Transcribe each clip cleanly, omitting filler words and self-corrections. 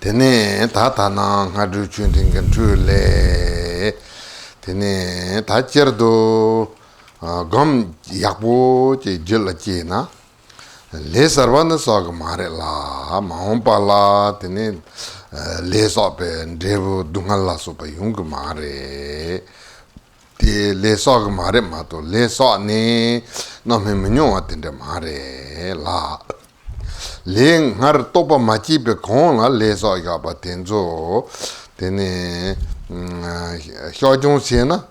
Tene tatana ngadu chunting le tene tachirdo gom yakbo che jilla chena le sarvana sog mare la mahompa la tene le sope devo dungala sopa yung mare te le sog mare mato le so ne no me menyo atende mare la le ngar topa machi pe kon la le so ga ba tenzo tene Chogyam Trungpa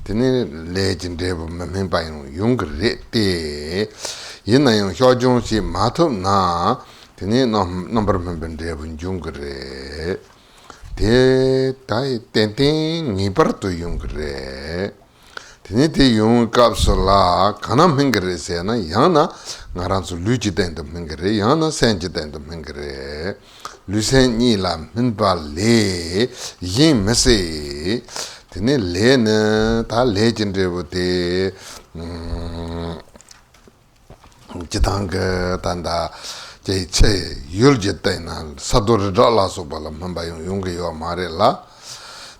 tene legend de men pa yung re te yin yung Chogyam Trungpa mato na tene number men de yung re te tai ten ni par to yung re tene te yung kapsula kana mengre se na yana ngaran su luji den de mengre yana senji den de mengre lusen ni la minba le yin mese tene le na ta legend de jitang tanda che yulje na sadur dala so bala mamba yung yo mare la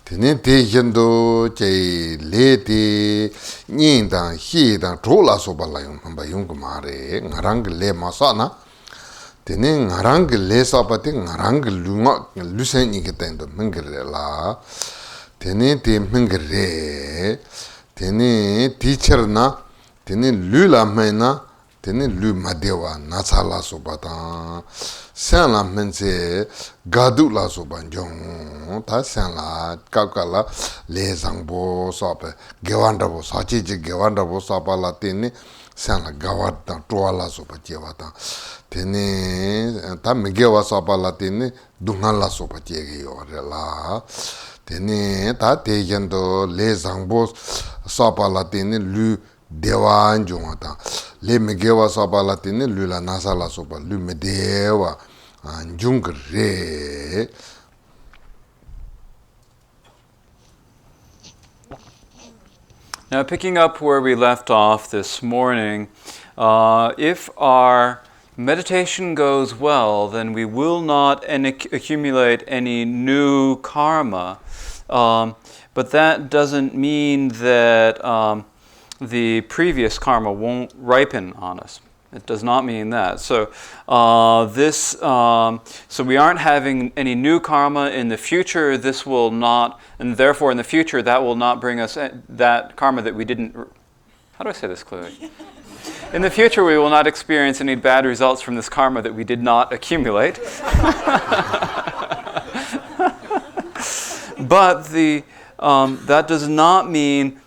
tene te yendo che le te nyin dang hi dang trola so bala yung mamba yung mare ngarang le masana tene ngarang le sa pati ngarang lunga lusen ni ketendo mengre la tene te mengre tene teacher na tene lula mena tene lu madewa nasala sobata sanla mense gadu la sobanjong ta sanla kakala le zangbo sope gewanda bo sachi je gewanda bo sopala tene sanla gawata toala sopa jewata tene ta megewa sopala tene dungala sopa jege yorela tene ta tejendo le zangbo sopala tene lu dewa njongata le megewa sopa latine lu la nasa la sopa lu medewa njungre. Now, picking up where we left off this morning, if our meditation goes well, then we will not accumulate any new karma, but that doesn't mean that the previous karma won't ripen on us. It does not mean that. So so we aren't having any new karma in the future. This will not, and therefore in the future that will not bring us that karma that we didn't. How do I say this clearly? In the future, we will not experience any bad results from this karma that we did not accumulate. But that does not mean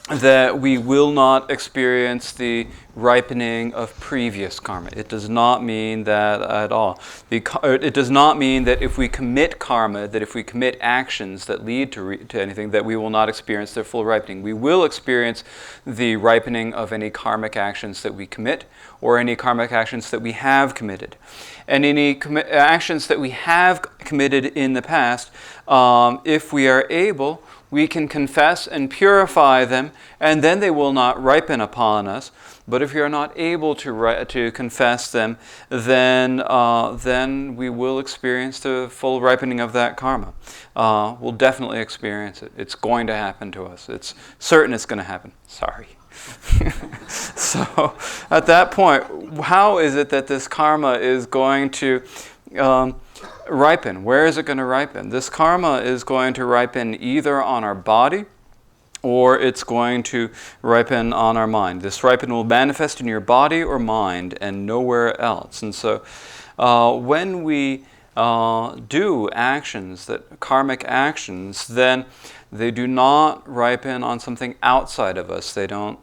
that we will not experience the ripening of previous karma. It does not mean that at all. It does not mean that if we commit karma, that if we commit actions that lead to anything, that we will not experience their full ripening. We will experience the ripening of any karmic actions that we commit, or any karmic actions that we have committed. And any actions that we have committed in the past, if we are able, we can confess and purify them, and then they will not ripen upon us. But if we are not able to confess them, then we will experience the full ripening of that karma. We'll definitely experience it. It's going to happen to us. It's certain it's going to happen. Sorry. So at that point, how is it that this karma is going to ripen? Where is it going to ripen? This karma is going to ripen either on our body, or it's going to ripen on our mind. This ripen will manifest in your body or mind and nowhere else. And so when we do actions, karmic actions, then they do not ripen on something outside of us. They don't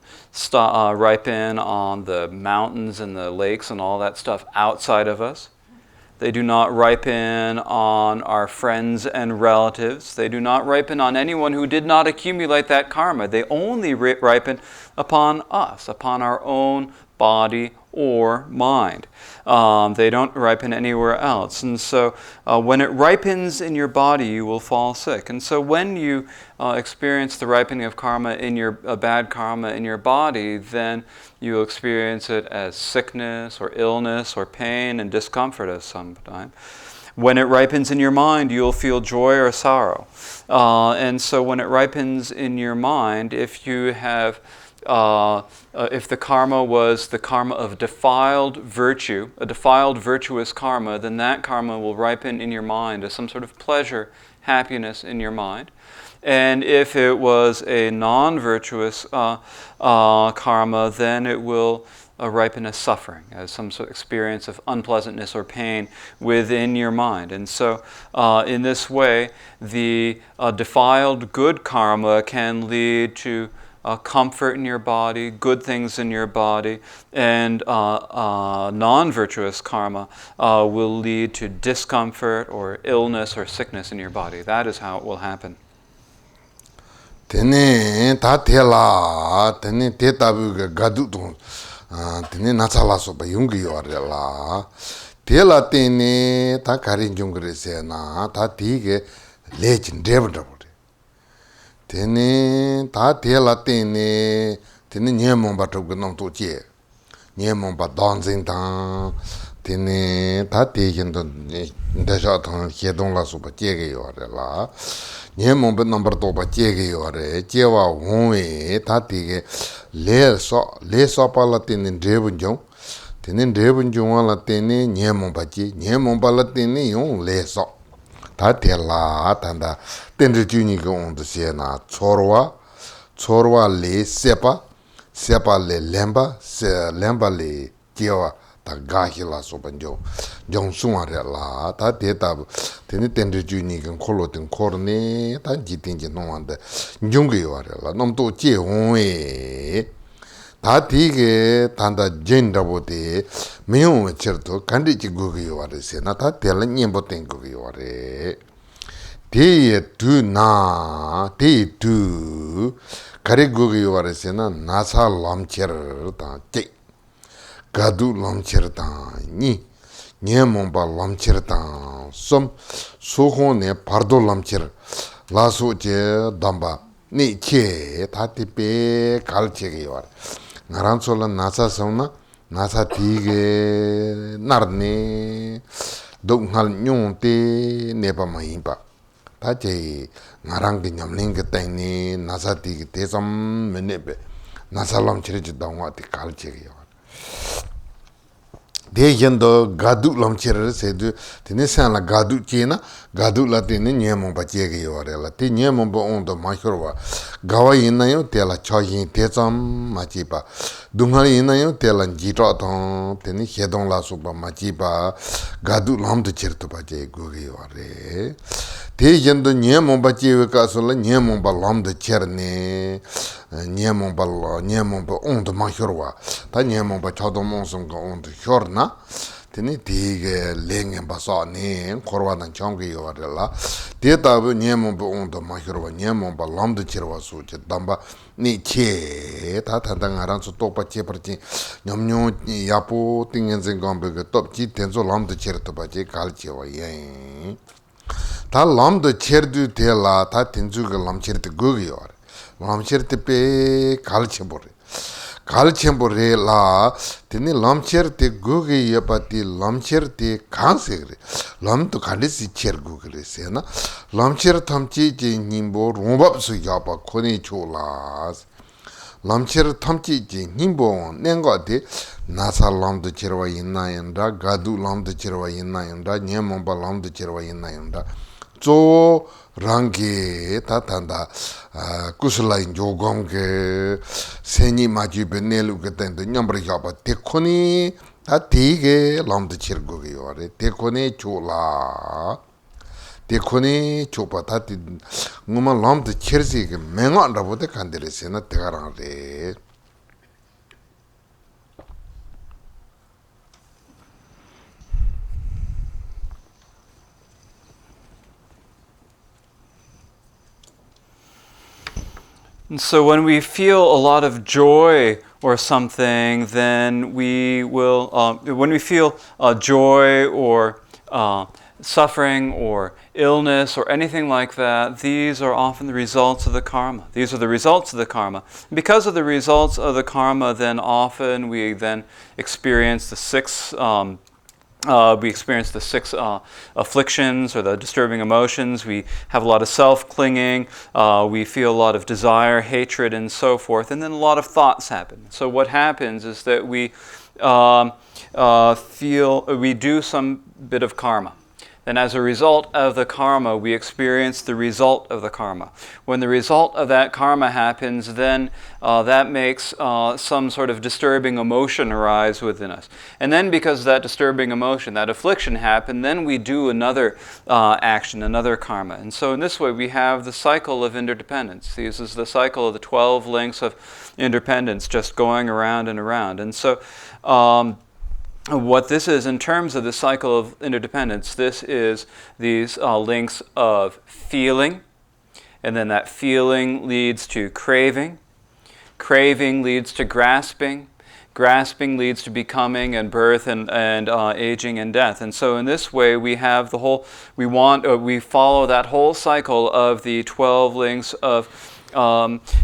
ripen on the mountains and the lakes and all that stuff outside of us. They do not ripen on our friends and relatives. They do not ripen on anyone who did not accumulate that karma. They only ripen upon us, upon our own body or mind. They don't ripen anywhere else. And so when it ripens in your body, you will fall sick. And so when you experience the ripening of karma bad karma in your body, then you'll experience it as sickness or illness or pain and discomfort at some time. When it ripens in your mind, you'll feel joy or sorrow. And so when it ripens in your mind, if you have if the karma was the karma of defiled virtue, a defiled virtuous karma, then that karma will ripen in your mind as some sort of pleasure, happiness in your mind. And if it was a non-virtuous karma, then it will ripen as suffering, as some sort of experience of unpleasantness or pain within your mind. And so in this way, the defiled good karma can lead to comfort in your body, good things in your body, and non-virtuous karma will lead to discomfort or illness or sickness in your body. That is how it will happen. Tene ta tela, tene te tabu gadu don, tene natala soba yungi yorela. Tela tene ta karin jungre se na ta tige lechin devda. Tene ta tela tene nyemon ba togu nam to che nyemon ba dancing ta tene ta te yin de sha ta che dong la so ba che ge yo re la nyemon ba number to ba che ge yo re che wa won we ta te ge le so pa la tene drebun jong tene drebun jong la tene nyemon ba la tene yong le so ta tela tanda tenri juni go on de sena chorwa le sepa sepa le lemba le jewa ta gahi la sobanjo jong sunwa re la ta de ta teni tendre ju ni kan kholo ten korne ta ji tin ji no ande jung ge wa re la nom to je won e ta ti ge tanda jenda bo de meyo cherto kandi ji go ge wa re se na ta de la nyen bo ten go ge wa re de tu na de tu kare go ge wa re se na nasa lam cher ta che gadu lamchir tang ni nye momba lamchir tang som soho ne pardo lamchir la so je damba ni che ta ti pe kal che ge war ngaran so la nasa sauna nasa ti ge nar ne dong hal nyong te ne pa mai pa ta che ngarang ge nyamling ge tang ni nasa ti ge te sam me ne be nasa lamchir je dong wa ti kal che ge war 대견도 가두 람치를 세도 되네산라 가두 제나 가두 라테네 녀몬 바제게 요래라 티 녀몬 온도 마셔와 가와 있나요 때라 초긴 대점 마지바 둥하리 있나요 때라 지토통 되네 해동라 수바 마지바 가두 람도 cherto 바제 고게 요래 대견도 녀몬 바제게 가서라 녀몬 바 람도 cher네 녀몬 바 온도 마셔와 다 녀몬 바 초도몬송 온도 혀나 tene tige lenge baso ne korwadan chongge yorela detabu nyemo bo ondo mahirwa nyemo ba lamdu chirwa su che damba ni che ta ta dang aran su topa che parti nyomnyo yapo tingen zen gombe ge top chi tenzo lamdu chirto ba che kal che wa yen ta lamdu cherdu te la ta tenzu ge lam chirte go ge yor lam chirte pe kal che bor kalchembo re la tene lamcher te goge yapati lamcher te khanse gre lam to khalisi cher gogre se na lamcher thamchi je nimbo rombap su yapa khone cholas lamcher thamchi je nimbo nengo de nasa lam de cherwa inna yanda gadu lam de cherwa inna yanda nyemomba lam de cherwa inna yanda zo rangi ta tanda kusula jogom ke seni maji benelu ke tende nyambra yaba tekoni ta tige lam de chirgo ge yore tekoni chola tekoni chopa ta ti nguma lam de chirsi ke menga rabo de kandere sena tegarang re And so when we feel a lot of joy or something, then we will, when we feel joy or suffering or illness or anything like that, these are often the results of the karma. These are the results of the karma. Because of the results of the karma, then often we then experience the six afflictions or the disturbing emotions. We have a lot of self-clinging. We feel a lot of desire, hatred, and so forth. And then a lot of thoughts happen. So what happens is that we do some bit of karma. Then as a result of the karma, we experience the result of the karma. When the result of that karma happens, then that makes some sort of disturbing emotion arise within us. And then because that disturbing emotion, that affliction happened, then we do another action, another karma. And so in this way, we have the cycle of interdependence. This is the cycle of the 12 links of interdependence just going around and around. And so what this is in terms of the cycle of interdependence, this is these links of feeling, and then that feeling leads to craving, craving leads to grasping, grasping leads to becoming and birth and aging and death. And so in this way we have the whole, we follow that whole cycle of the 12 links of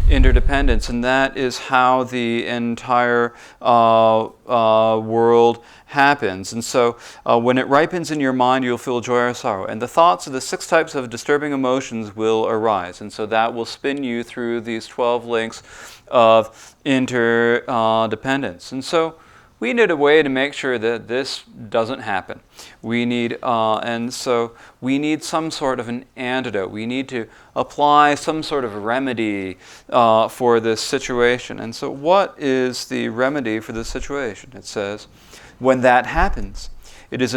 interdependence, and that is how the entire world happens. And so when it ripens in your mind, you'll feel joy or sorrow. And the thoughts of the 6 types of disturbing emotions will arise. And so that will spin you through these 12 links of interdependence. And so we need a way to make sure that this doesn't happen. We need, and so we need some sort of an antidote. We need to apply some sort of remedy for this situation. And so what is the remedy for this situation? It says, when that happens, it is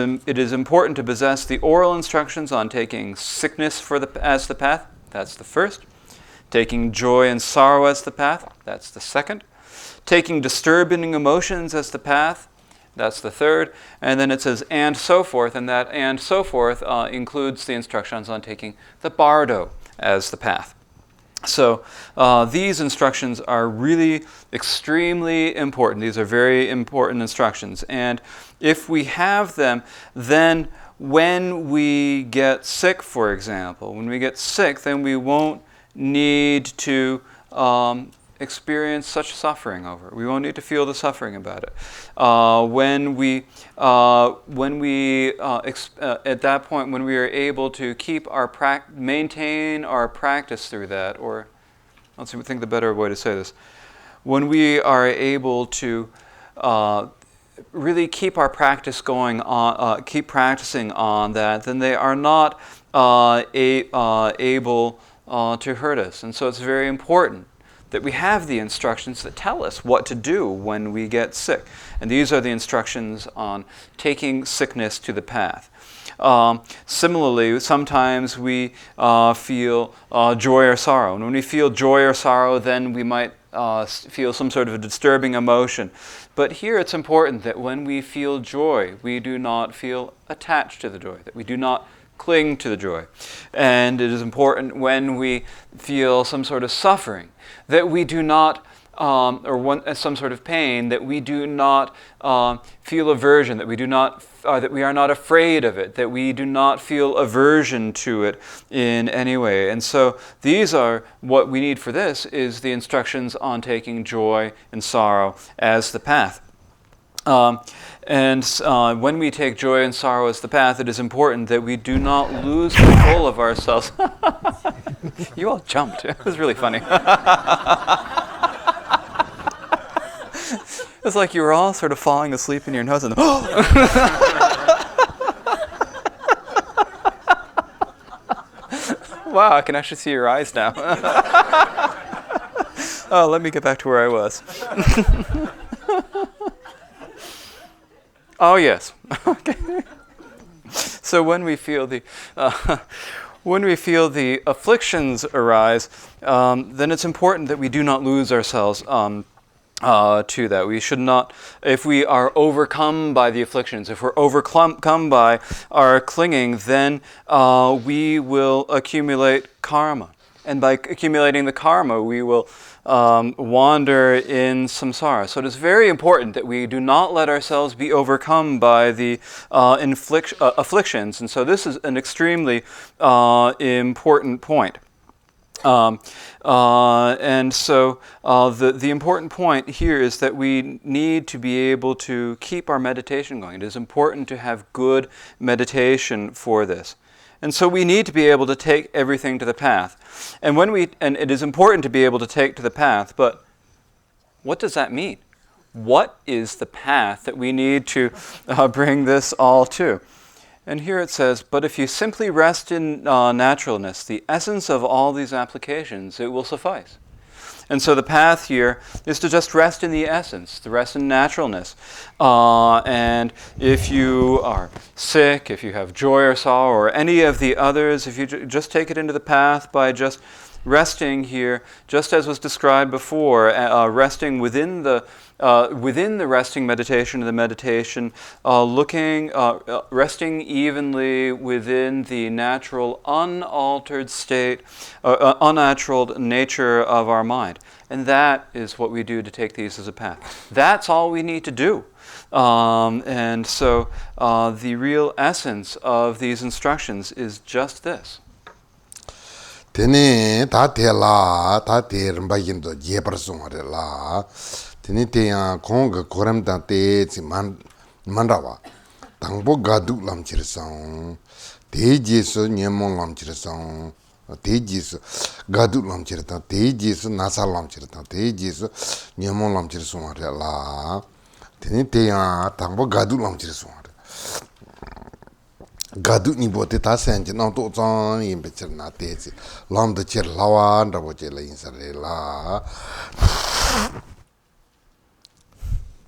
important to possess the oral instructions on taking sickness as the path. That's the first. Taking joy and sorrow as the path. That's the second. Taking disturbing emotions as the path. That's the third. And then it says, and so forth. And that and so forth includes the instructions on taking the bardo as the path. So these instructions are really extremely important. These are very important instructions. And if we have them, then when we get sick, for example, when we get sick, then we won't need to experience such suffering over it. We won't need to feel the suffering about it. At that point, when we are able to keep maintain our practice through that, or let's think the better way to say this, when we are able to really keep our practice going on, keep practicing on that, then they are not able to hurt us. And so it's very important that we have the instructions that tell us what to do when we get sick. And these are the instructions on taking sickness to the path. Similarly, sometimes we feel joy or sorrow. And when we feel joy or sorrow, then we might feel some sort of a disturbing emotion. But here it's important that when we feel joy, we do not feel attached to the joy, that we do not cling to the joy. And it is important when we feel some sort of suffering, that we do not, some sort of pain, that we do not feel aversion, that we do not, that we are not afraid of it, that we do not feel aversion to it in any way. And so these are what we need for this is the instructions on taking joy and sorrow as the path. When we take joy and sorrow as the path, it is important that we do not lose control of ourselves. You all jumped. It was really funny. It's like you were all sort of falling asleep in your nose and wow, I can actually see your eyes now. Oh, let me get back to where I was. Oh yes. Okay. So when we feel the afflictions arise, then it's important that we do not lose ourselves to that. We should not, if we are overcome by the afflictions, if we're overcome by our clinging, then we will accumulate karma. And by accumulating the karma, we will wander in samsara. So it is very important that we do not let ourselves be overcome by the afflictions. And so this is an extremely important point. The important point here is that we need to be able to keep our meditation going. It is important to have good meditation for this. And so we need to be able to take everything to the path. And it is important to be able to take to the path, but what does that mean? What is the path that we need to bring this all to? And here it says, but if you simply rest in naturalness, the essence of all these applications, it will suffice. And so the path here is to just rest in the essence, to rest in naturalness. And if you are sick, if you have joy or sorrow, or any of the others, if you just take it into the path by just resting here, just as was described before, resting within the resting meditation, resting evenly within the natural, unaltered state, unnatural nature of our mind. And that is what we do to take these as a path. That's all we need to do. And so the real essence of these instructions is just this. Tene ta te la ta te rimbayin do je persona la tene te ya kong koram ta te ci mandawa tangbo gadu lam chirsang te je so nyemon lam chirsang te je so gadu lam chirta te je so nasa lam chirta te je so nyemon lam chirsang la Tene teya tangpo gadu lamchir suwa. Gadu nipo te ta sanji nang to zang yinpe chir na te zi lam de chir lawa nrabo che la yin sare la.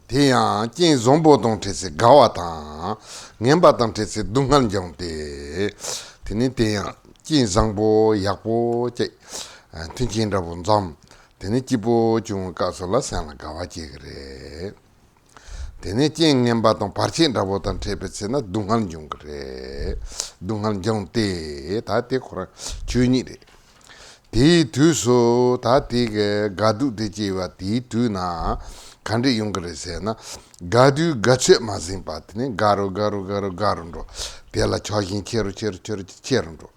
Teya jin zombo tong te se gawa tang ngenpa tang te se dungan jang te. Tene teya jin zangbo yakbo che tunchin rabo zam. Tene jibo chung ka so la san la gawa che kare. Tene jing ngenpa tong parchin rabo tang tepe se na dungan jung kare. Dungan jang te ta te kora chuni re. Ti tu so ta te ke gadu te chewa ti tu na kandri yung kare se na gadu gache ma zin pa tene garo ro. Tela chogyam chero ro.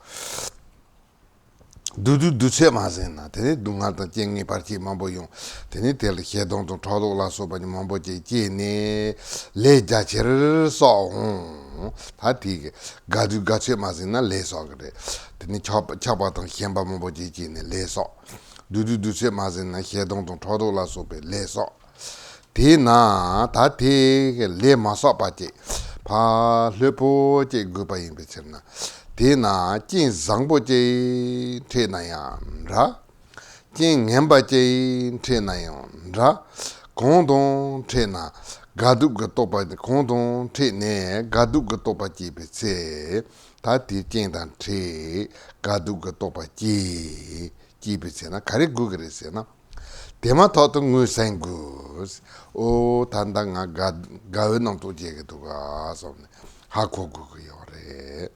Dudu duce ma zin na tene dungan tang jengi parchi mambo yung tene tela hedong tong chodo la so pa ni mambo che ne le ja cher so ta ti ke gadu gache ma zin na le so kare. Tene chapa tang khenpa mambo che ne le so. Dudu duce ma zin na hedong tong chodo la so pe le so. Te na ta te ke le ma so pa che pa le po che gu pa yin pe cher na. Te na jin zangbo che te na yang ra. Jin ngenpa che te na yang ra. Kondong te na gadu ga topa kondong te ne gadu ga topa che pe se. Ta te jin dan te gadu ga topa che pe se na kare gu kare se na. Tema toto ngu sen gu o tanda nga gawe nang to je ke to ga somne ha ko gu yo re.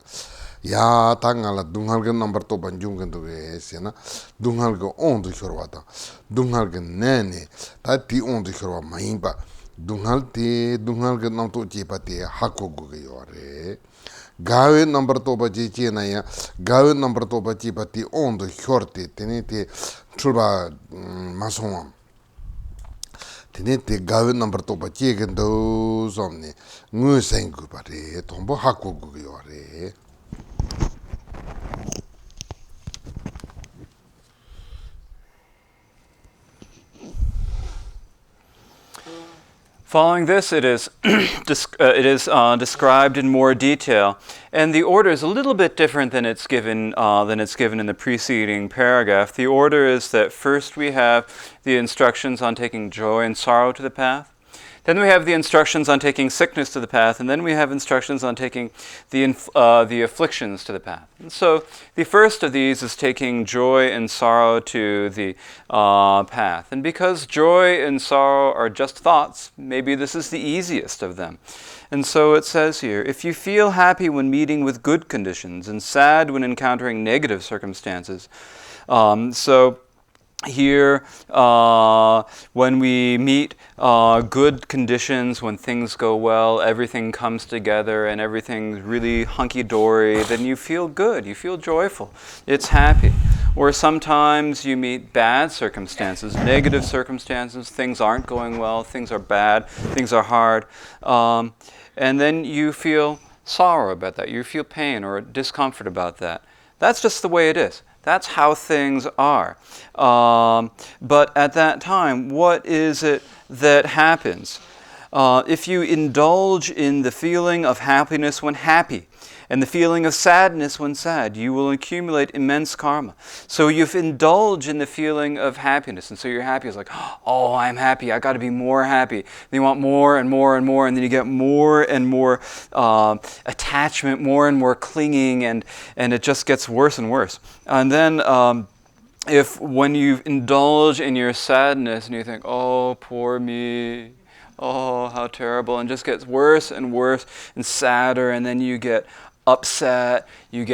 Ya tanga la dungal ge number to banjung ge to ge se na dungal ge on do chorwa ta dungal ge nene ta ti on do chorwa mai ba dungal ge nam to je pa te ha ko gu ge yo re. Gawe number to ba je che na ya gawe number to ba je pa ti on do chorte tene te chulba masong tene te gawe number to ba je ge do somne ngu sen gu ba re tombo ha ko gu yo re. Following this, it is, described in more detail, and the order is a little bit different than it's given in the preceding paragraph. The order is that first we have the instructions on taking joy and sorrow to the path. Then we have the instructions on taking sickness to the path, and then we have instructions on taking the afflictions to the path. And so the first of these is taking joy and sorrow to the path. And because joy and sorrow are just thoughts, maybe this is the easiest of them. And so it says here, if you feel happy when meeting with good conditions and sad when encountering negative circumstances, so here, when we meet good conditions, when things go well, everything comes together and everything's really hunky-dory, then you feel good, you feel joyful, it's happy. Or sometimes you meet bad circumstances, negative circumstances, things aren't going well, things are bad, things are hard, and then you feel sorrow about that, you feel pain or discomfort about that. That's just the way it is. That's how things are. But at that time, what is it that happens? If you indulge in the feeling of happiness when happy, and the feeling of sadness when sad, you will accumulate immense karma. So you've indulged in the feeling of happiness, and so you're happy. It's like, oh, I'm happy, I got to be more happy. And you want more and more and more, and then you get more and more attachment, more and more clinging, and it just gets worse and worse. And then when you indulge in your sadness and you think, oh, poor me, oh, how terrible, and just gets worse and worse and sadder, and then you get upset, you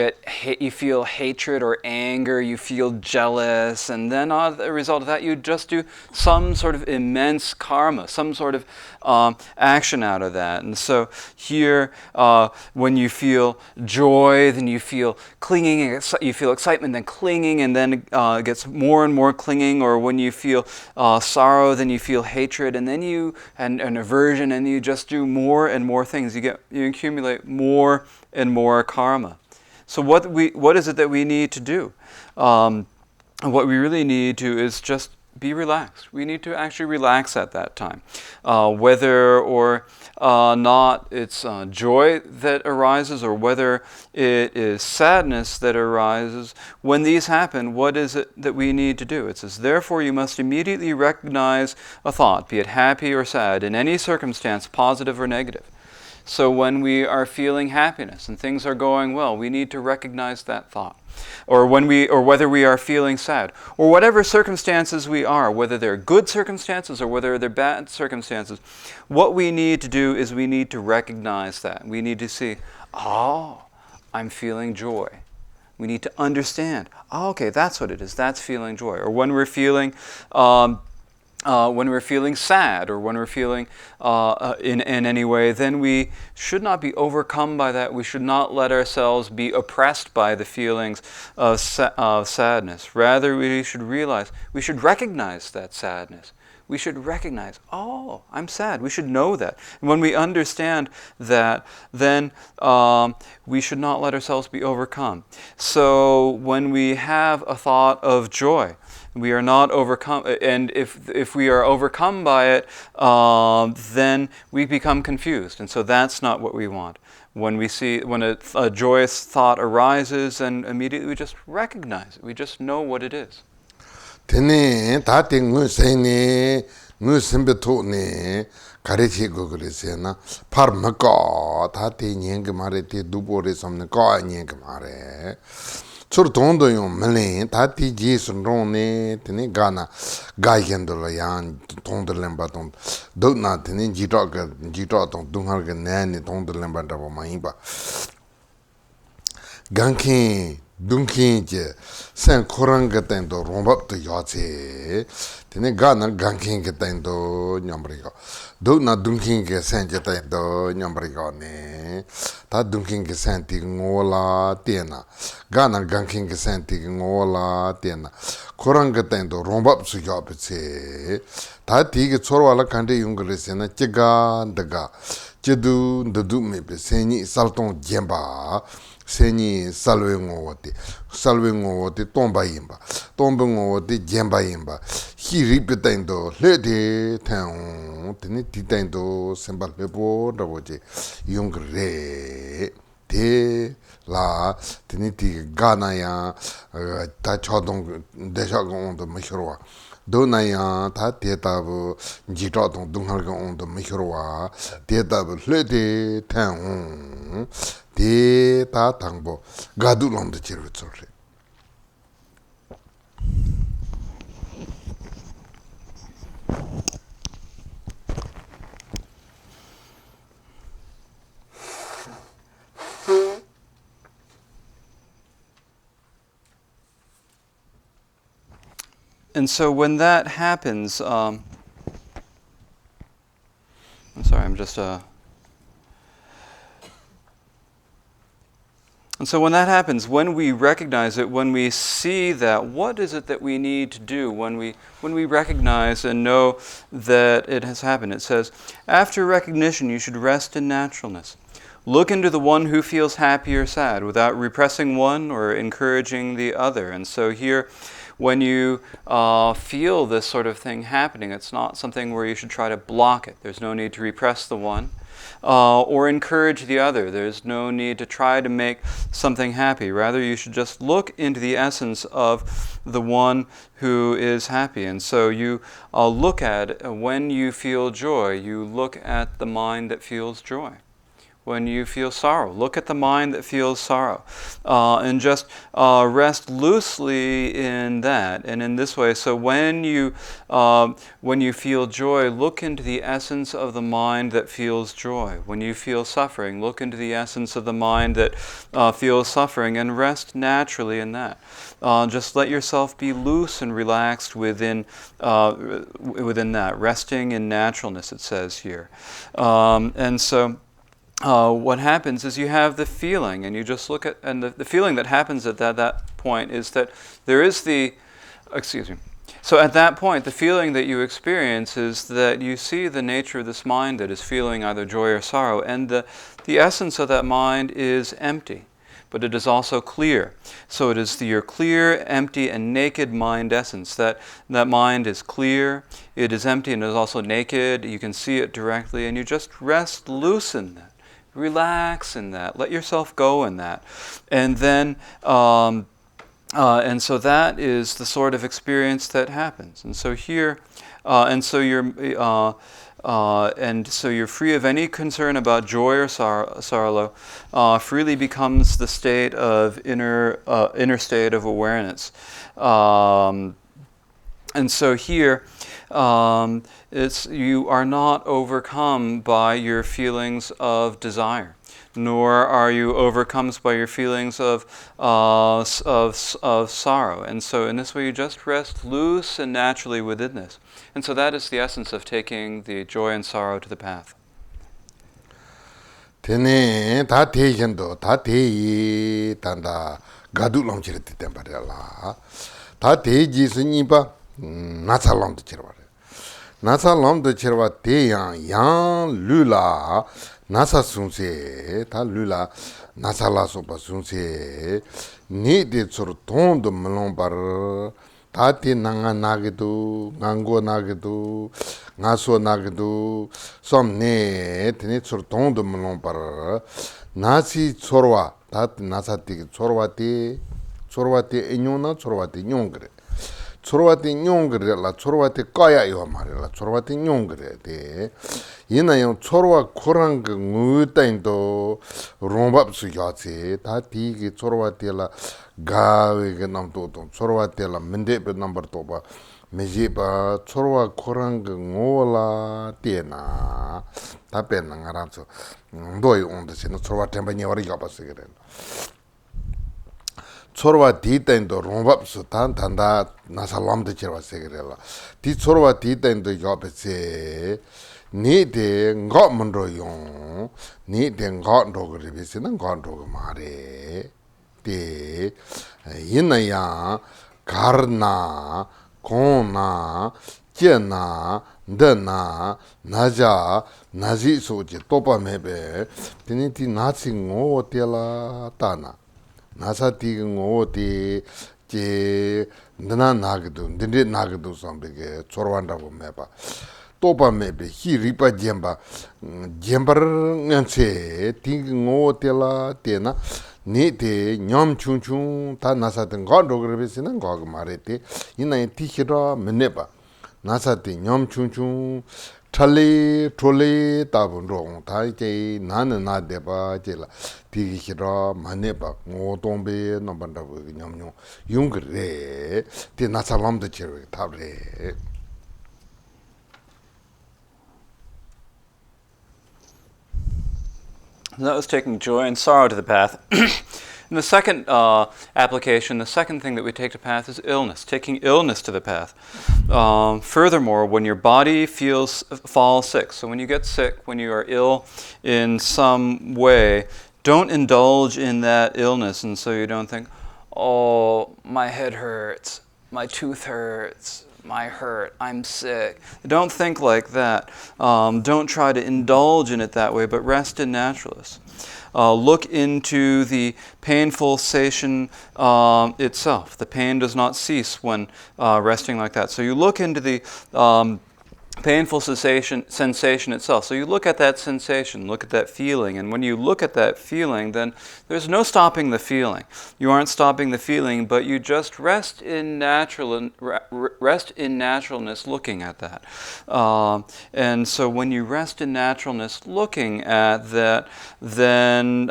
feel hatred or anger, you feel jealous, and then as a result of that, you just do some sort of immense karma, some sort of action out of that. And so here, when you feel joy, then you feel clinging, you feel excitement, then clinging, and then it gets more and more clinging. Or when you feel sorrow, then you feel hatred, and then and aversion, and you just do more and more things. You accumulate more and more karma. So what is it that we need to do? What we really need to is just be relaxed. We need to actually relax at that time. Whether or not it's joy that arises or whether it is sadness that arises, when these happen, what is it that we need to do? It says, therefore you must immediately recognize a thought, be it happy or sad, in any circumstance, positive or negative. So when we are feeling happiness and things are going well, we need to recognize that thought. Or whether we are feeling sad, or whatever circumstances we are, whether they're good circumstances or whether they're bad circumstances, what we need to do is we need to recognize that. We need to see, oh, I'm feeling joy. We need to understand, oh, okay, that's what it is. That's feeling joy. Or when we're feeling sad or when we're feeling in any way, then we should not be overcome by that. We should not let ourselves be oppressed by the feelings of sadness. Rather, we should recognize that sadness. We should recognize, oh, I'm sad. We should know that. And when we understand that, then we should not let ourselves be overcome. So when we have a thought of joy, we are not overcome, and if we are overcome by it, then we become confused, and so that's not what we want. When a joyous thought arises, and immediately we just recognize it. We just know what it is. Tene tate ngu sene ngu simbe to ne karechi go gresena par maka tate nyeng mare te dubore samne ka nyeng mare chur tondo yo mele tate ji sunron ne tene gana gaigendo la yan tondo lemba ton do na tene ji to ton dunghar ge ne tondo lemba da ma imba gankin dunkin je sen korang ge tendo rombap to yache tene gana gankin ge tendo nyambrigo do na dunkin ge sen je tendo nyambrigo ne ta dunkin ge sen ti ngola tena gana gankin ge sen ti ngola tena korang ge tendo rombap su yache ta ti ge chorwala kande yungre sena chiga daga chedu ndu me be seni salton jemba seni salwe ngowote tomba yimba tomba ngowote jemba yimba hi ripetendo lede tan tene titendo semba lebo dawoje yungre te la tene ti gana ya ta chodong desha gondo mishrowa donaya ta tetabu jito dong dunghal ga ondo mihrowa tetabu lede tan de ta tangbo gadu lomde chirwitsore. And so when that happens, I'm sorry, I'm just... And so when that happens, when we recognize it, when we see that, what is it that we need to do when we recognize and know that it has happened? It says, after recognition, you should rest in naturalness. Look into the one who feels happy or sad without repressing one or encouraging the other. And so here, when you feel this sort of thing happening, it's not something where you should try to block it. There's no need to repress the one. Or encourage the other. There's no need to try to make something happy. Rather, you should just look into the essence of the one who is happy. And so you look at, when you feel joy, you look at the mind that feels joy. When you feel sorrow, look at the mind that feels sorrow. And just rest loosely in that. And in this way, so when you feel joy, look into the essence of the mind that feels joy. When you feel suffering, look into the essence of the mind that feels suffering and rest naturally in that. Just let yourself be loose and relaxed within that. Resting in naturalness, it says here. And so... what happens is you have the feeling, and you just look at, and the feeling that happens at that point is that there is so at that point, the feeling that you experience is that you see the nature of this mind that is feeling either joy or sorrow, and the essence of that mind is empty. but it is also clear. So it is your clear, empty, and naked mind essence. That mind is clear, it is empty, and it is also naked. You can see it directly, and you just rest loose in that. Relax in that. Let yourself go in that. And then, and so that is the sort of experience that happens. And so here, and so you're free of any concern about joy or sorrow. Freely becomes the state of inner state of awareness. And so here, you are not overcome by your feelings of desire, nor are you overcome by your feelings of sorrow. And so in this way, you just rest loose and naturally within this. And so that is the essence of taking the joy and sorrow to the path. Tene ta te yendo ta te tanda gadu long chire te temparela ta te ji sni ba nasa long de chirwa nasa long de chirwa te yang lula nasa sunse ta lula nasa la so ba sunse ni de sur ton de melon bar ta te nanga nagidu ngango nagidu ngaso nagidu somne tene sur ton de melon bar nasi chorwa ta nasa ti chorwa te enyona chorwa te nyongre chorwati nyongre la chorwati kaya yo mare la chorwati nyongre de yina yo chorwa korang ngutain do rombap su yatse ta ti ki chorwati la gawe ge nam to chorwati la mende be number to ba meje ba chorwa korang ngola tena ta pe na ngaranso ndo yo onde se no chorwa temba nyawari ga ba se gere chorwa di tendo rombap su tan tanda nasa lamda chirwa segirela di chorwa di tendo yobe se ni de nga mando yon ni de nga ndogo ribisi na nga ndogo maare de yina ya karna kona jena ndana naja naji soje topa mebe tini ti nazi ngo tela tana nasa tiga ngo ti je ndana nagadu ndinde nagadu sambege chorwanda bo meba topa mebe hi ripa jemba jembar nganse tiga ngo tela tena ni te nyam chung chung ta nasa te ngado grebe sina ngog marete ina ti hira meneba nasa te nyam chung chung Chale, trole, tabun rong, tai jay, nana na deba, jela, tiki hira, maneba, ngotombe, nambanda, nyam nyam, yungre, ti nasalam de chirwe, tabre. That was taking joy and sorrow to the path. And the second application, the second thing that we take to path is illness, taking illness to the path. Furthermore, when your body falls sick, so when you get sick, when you are ill in some way, don't indulge in that illness, and so you don't think, oh, my head hurts, my tooth hurts, my hurt, I'm sick. Don't think like that. Don't try to indulge in it that way, but rest in naturalness. Look into the painful sensation itself. The pain does not cease when resting like that. So you look into the painful sensation itself. So you look at that sensation, look at that feeling, and when you look at that feeling, then there's no stopping the feeling. You aren't stopping the feeling, but you just rest in naturalness looking at that. And so when you rest in naturalness looking at that, then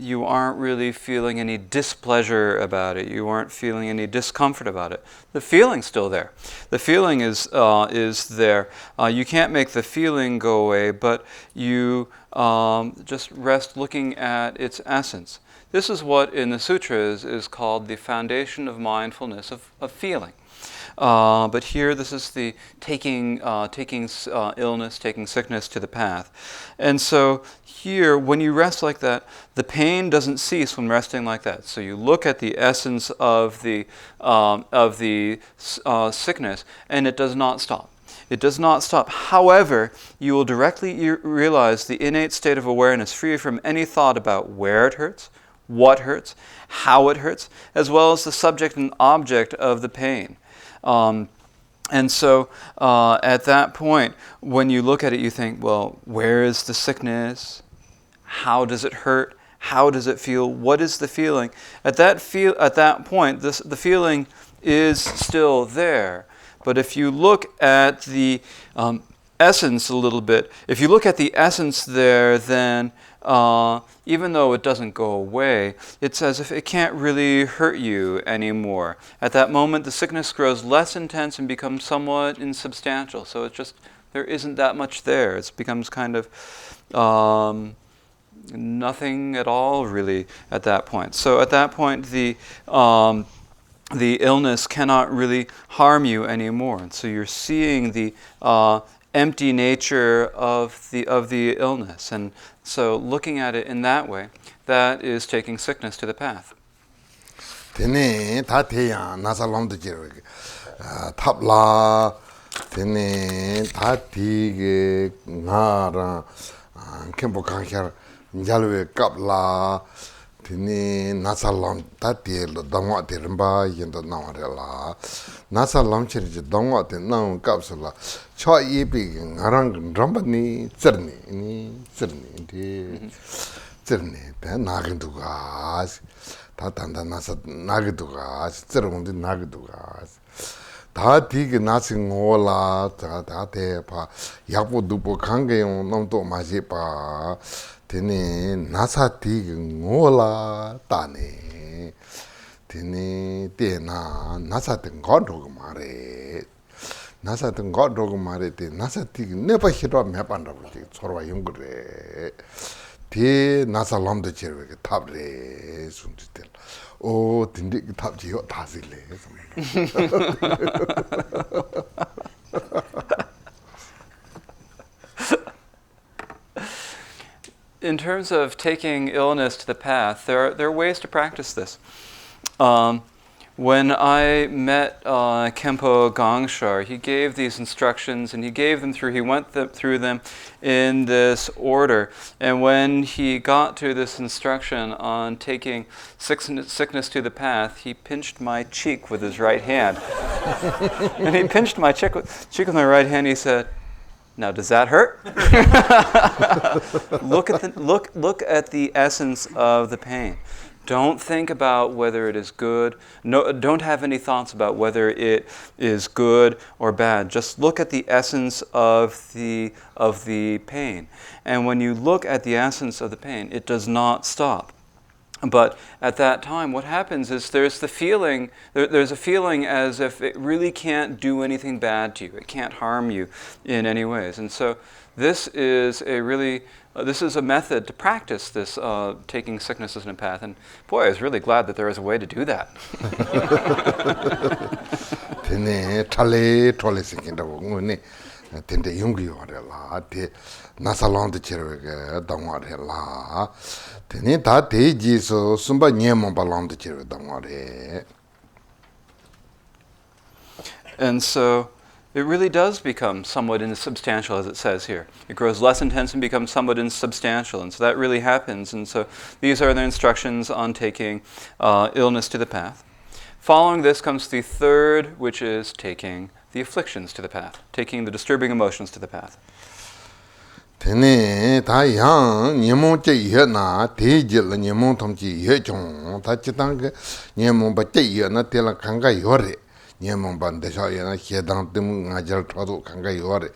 you aren't really feeling any displeasure about it. You aren't feeling any discomfort about it. The feeling's still there. The feeling is there. You can't make the feeling go away, but you just rest looking at its essence. This is what in the sutras is called the foundation of mindfulness of feeling. But here, this is the taking illness, taking sickness to the path. And so here, when you rest like that, the pain doesn't cease when resting like that. So you look at the essence of the sickness, and it does not stop. It does not stop. However, you will directly realize the innate state of awareness free from any thought about where it hurts, what hurts, how it hurts, as well as the subject and object of the pain. And so at that point, when you look at it, you think, well, where is the sickness? How does it hurt? How does it feel? What is the feeling? At that point, the feeling is still there. But if you look at the essence a little bit, if you look at the essence there, then even though it doesn't go away, it's as if it can't really hurt you anymore. At that moment, the sickness grows less intense and becomes somewhat insubstantial. So it's just, there isn't that much there. It becomes kind of nothing at all, really, at that point. So at that point, the illness cannot really harm you anymore. And so you're seeing the empty nature of the illness. And so looking at it in that way, that is taking sickness to the path. Tene ta teya nasa lomdo jiro tabla tene ta tige ngara Khenpo Gangshar njalwe kapla tene nasa lom ta te lo dangwa te rimba yendo nawarela nasa lom chiri dangwa te nang kapsula cha yepi ngarang ramba ni tsirni ti tsirni ta naginduga 다 단단 나서 나기도가 쓰러운데 나기도가 다 디게 나시 ngola 다 대파 약보 두보 관계용 넘도 마시 봐 되네 나사 디게 ngola 따네 되네 때나 나사 된 거도 말해 나사 된 거도 말해 때 나사 디게 내가 싫어 매반다고 서로 연구래 디 나사 람도 제르게 탑레 순지들 오 딘디 탑지요 다실래 In terms of taking illness to the path, there are ways to practice this. When I met Khenpo Gangshar, he gave these instructions, and he went through them in this order. And when he got to this instruction on taking sickness to the path, he pinched my cheek with his right hand. And he pinched my cheek with my right hand. He said, "Now, does that hurt?" Look at the essence of the pain. Don't think about whether it is good. No, don't have any thoughts about whether it is good or bad. Just look at the essence of the pain. And when you look at the essence of the pain, it does not stop. But at that time, what happens is there's a feeling as if it really can't do anything bad to you. It can't harm you in any ways. And so this is a method to practice this taking sicknesses in a path. And boy, I was really glad that there was a way to do that. tene tale sikinda ngone tende yungi yorela te nasalond chirwe dangware la tene ta teji so sumba nyemo balond chirwe dangware. And so it really does become somewhat insubstantial, as it says here. It grows less intense and becomes somewhat insubstantial. And so that really happens. And so these are the instructions on taking illness to the path. Following this comes the third, which is taking the afflictions to the path, taking the disturbing emotions to the path. Tene ta yang nyemo che ye na te je la nyemo tom chi ye chong ta chitang ge nyemo ba che ye na te la kanga yore. nyemon desha yana hedang dem ngajal thodo kanga yore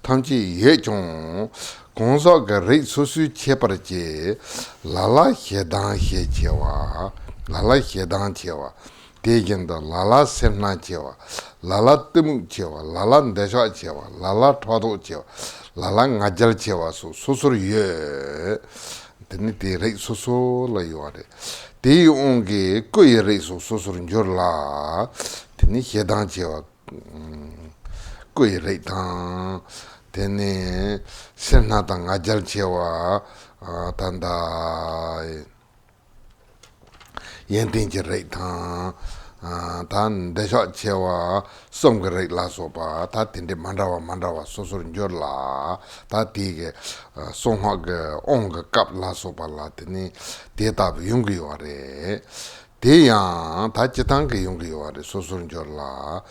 tamchi ye chong gongso ga rei susu cheparche lala hedang he chewa lala hedang chewa degenda lala semna chewa lala tem chewa lala desha chewa lala thodo chewa lala ngajal chewa susur ye teni te rei susu la yore te onge koi rei susur njorla teni hedang chewa koi rei tang teni semna tang ngajal chewa tanda yenting che rei tang tan desha chewa somgare la sopa ta tinde mandawa sosor njorla ta tige songha ge ong kap la sopa la tini deta yungi yore 대양 다치 단계 용기요아래 소소른절라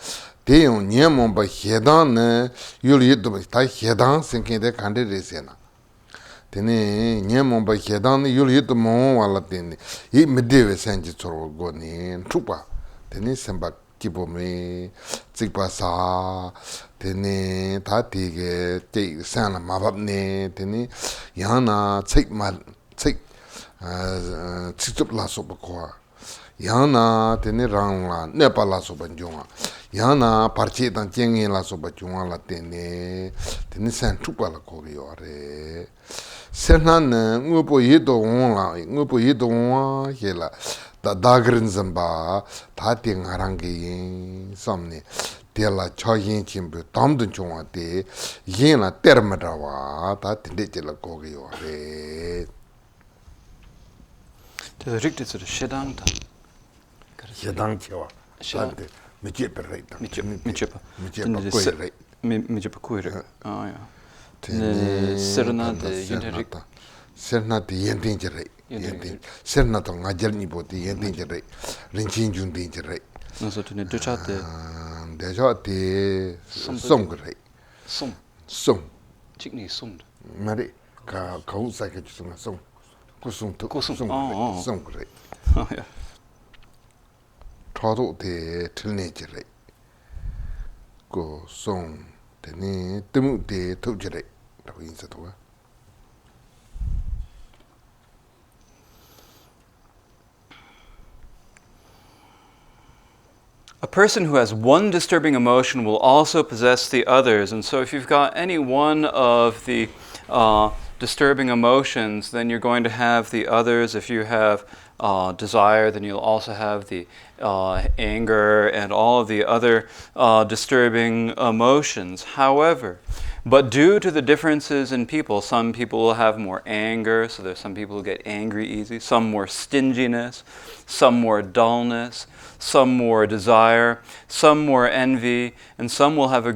대용 녀몬바 해단네 요리도 다 해단 생긴데 간데레세나 되네 녀몬바 해단 요리도 뭐 war라데네 이 메데베 센지 쪼고니 투바 되네 sem바 기보메 찍바사 되네 다티게 제 산나 마밥네 되네 야나 책마 책 직접 라서 버코아 yana tene rangla nepa la soba junga yana parche dan chengi la soba junga la tene sen tupa la kogi yore senan ngupo yido ngwa hela da dagrin zamba ta te ngarangi yin samne te la chogyam chimbu tamdun chungwa te yin la termadawa ta tende che la kogi yore Det är riktigt så det shedang ta. Shedang chewa. Shedang. Michepa rei. Michepa. Kuire. Michepa kuire. Ah ja. Serna de yenterik. Serna de yentinjere. Serna to ngajarni boti yentinjere. Rinchin jundinjere. No så tune duchate. Dejate somgre. Som. Chikni som. Mari ka kausa ke chunga som. Kusum. Somgre. Ah ja. Todo de tilnejere go song tene temu de tujere da insa to A person who has one disturbing emotion will also possess the others, and so if you've got any one of the disturbing emotions, then you're going to have the others. If you have desire, then you'll also have the anger and all of the other disturbing emotions. However, but due to the differences in people, some people will have more anger, so there's some people who get angry easy, some more stinginess, some more dullness, some more desire, some more envy, and some will have a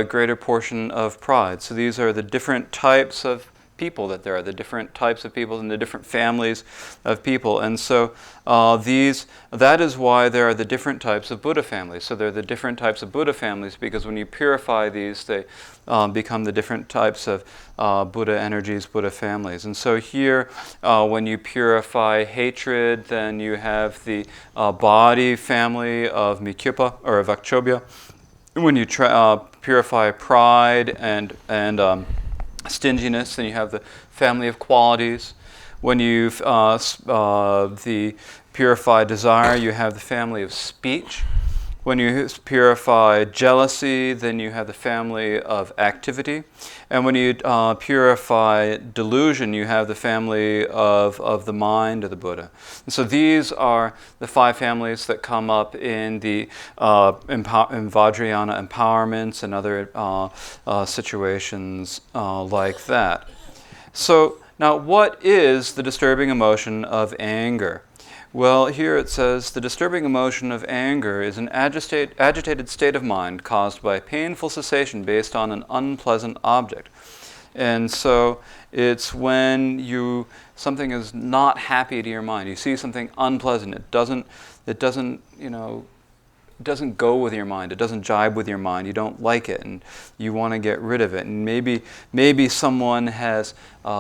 greater portion of pride. So these are the different types of people that there are, the different types of people and the different families of people. And so that is why there are the different types of Buddha families. So there are the different types of Buddha families because when you purify these, they become the different types of Buddha energies, Buddha families. And so here, when you purify hatred, then you have the body family of Mikyupa or Vakchobhya. When you purify pride and stinginess, then you have the family of qualities. When you purify desire, you have the family of speech. When you purify jealousy, then you have the family of activity. And when you purify delusion, you have the family of the mind of the Buddha. And so these are the 5 families that come up in the in vajrayana empowerments and other situations like that. So now, what is the disturbing emotion of anger? Well, here it says, the disturbing emotion of anger is an agitated state of mind caused by painful cessation based on an unpleasant object. And so it's when something is not happy to your mind. You see something unpleasant. It doesn't go with your mind. It doesn't jibe with your mind. You don't like it, and you want to get rid of it. And maybe someone has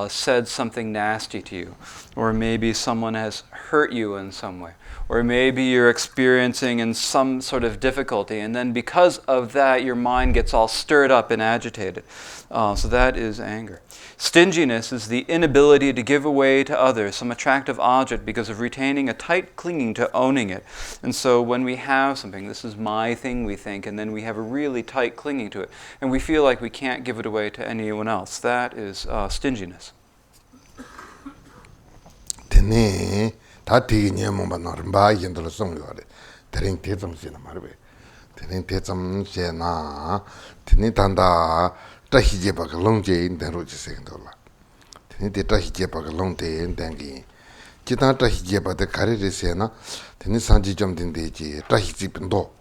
said something nasty to you, or maybe someone has hurt you in some way, or maybe you're experiencing in some sort of difficulty, and then because of that, your mind gets all stirred up and agitated. So that is anger. Stinginess is the inability to give away to others some attractive object because of retaining a tight clinging to owning it. And so when we have something, this is my thing, we think, and then we have a really tight clinging to it, and we feel like we can't give it away to anyone else. That is stinginess. tene ta ti nye mo ba no ba yin de song yo de tren te zam se na ma re tren te zam se na tene tan da ta hi je ba ga long je in de ro ji se ndo la tene te ta hi je ba ga long de in den gi 기타 다시 제바데 가리레세나 되니 산지 좀 된대지 다시 집도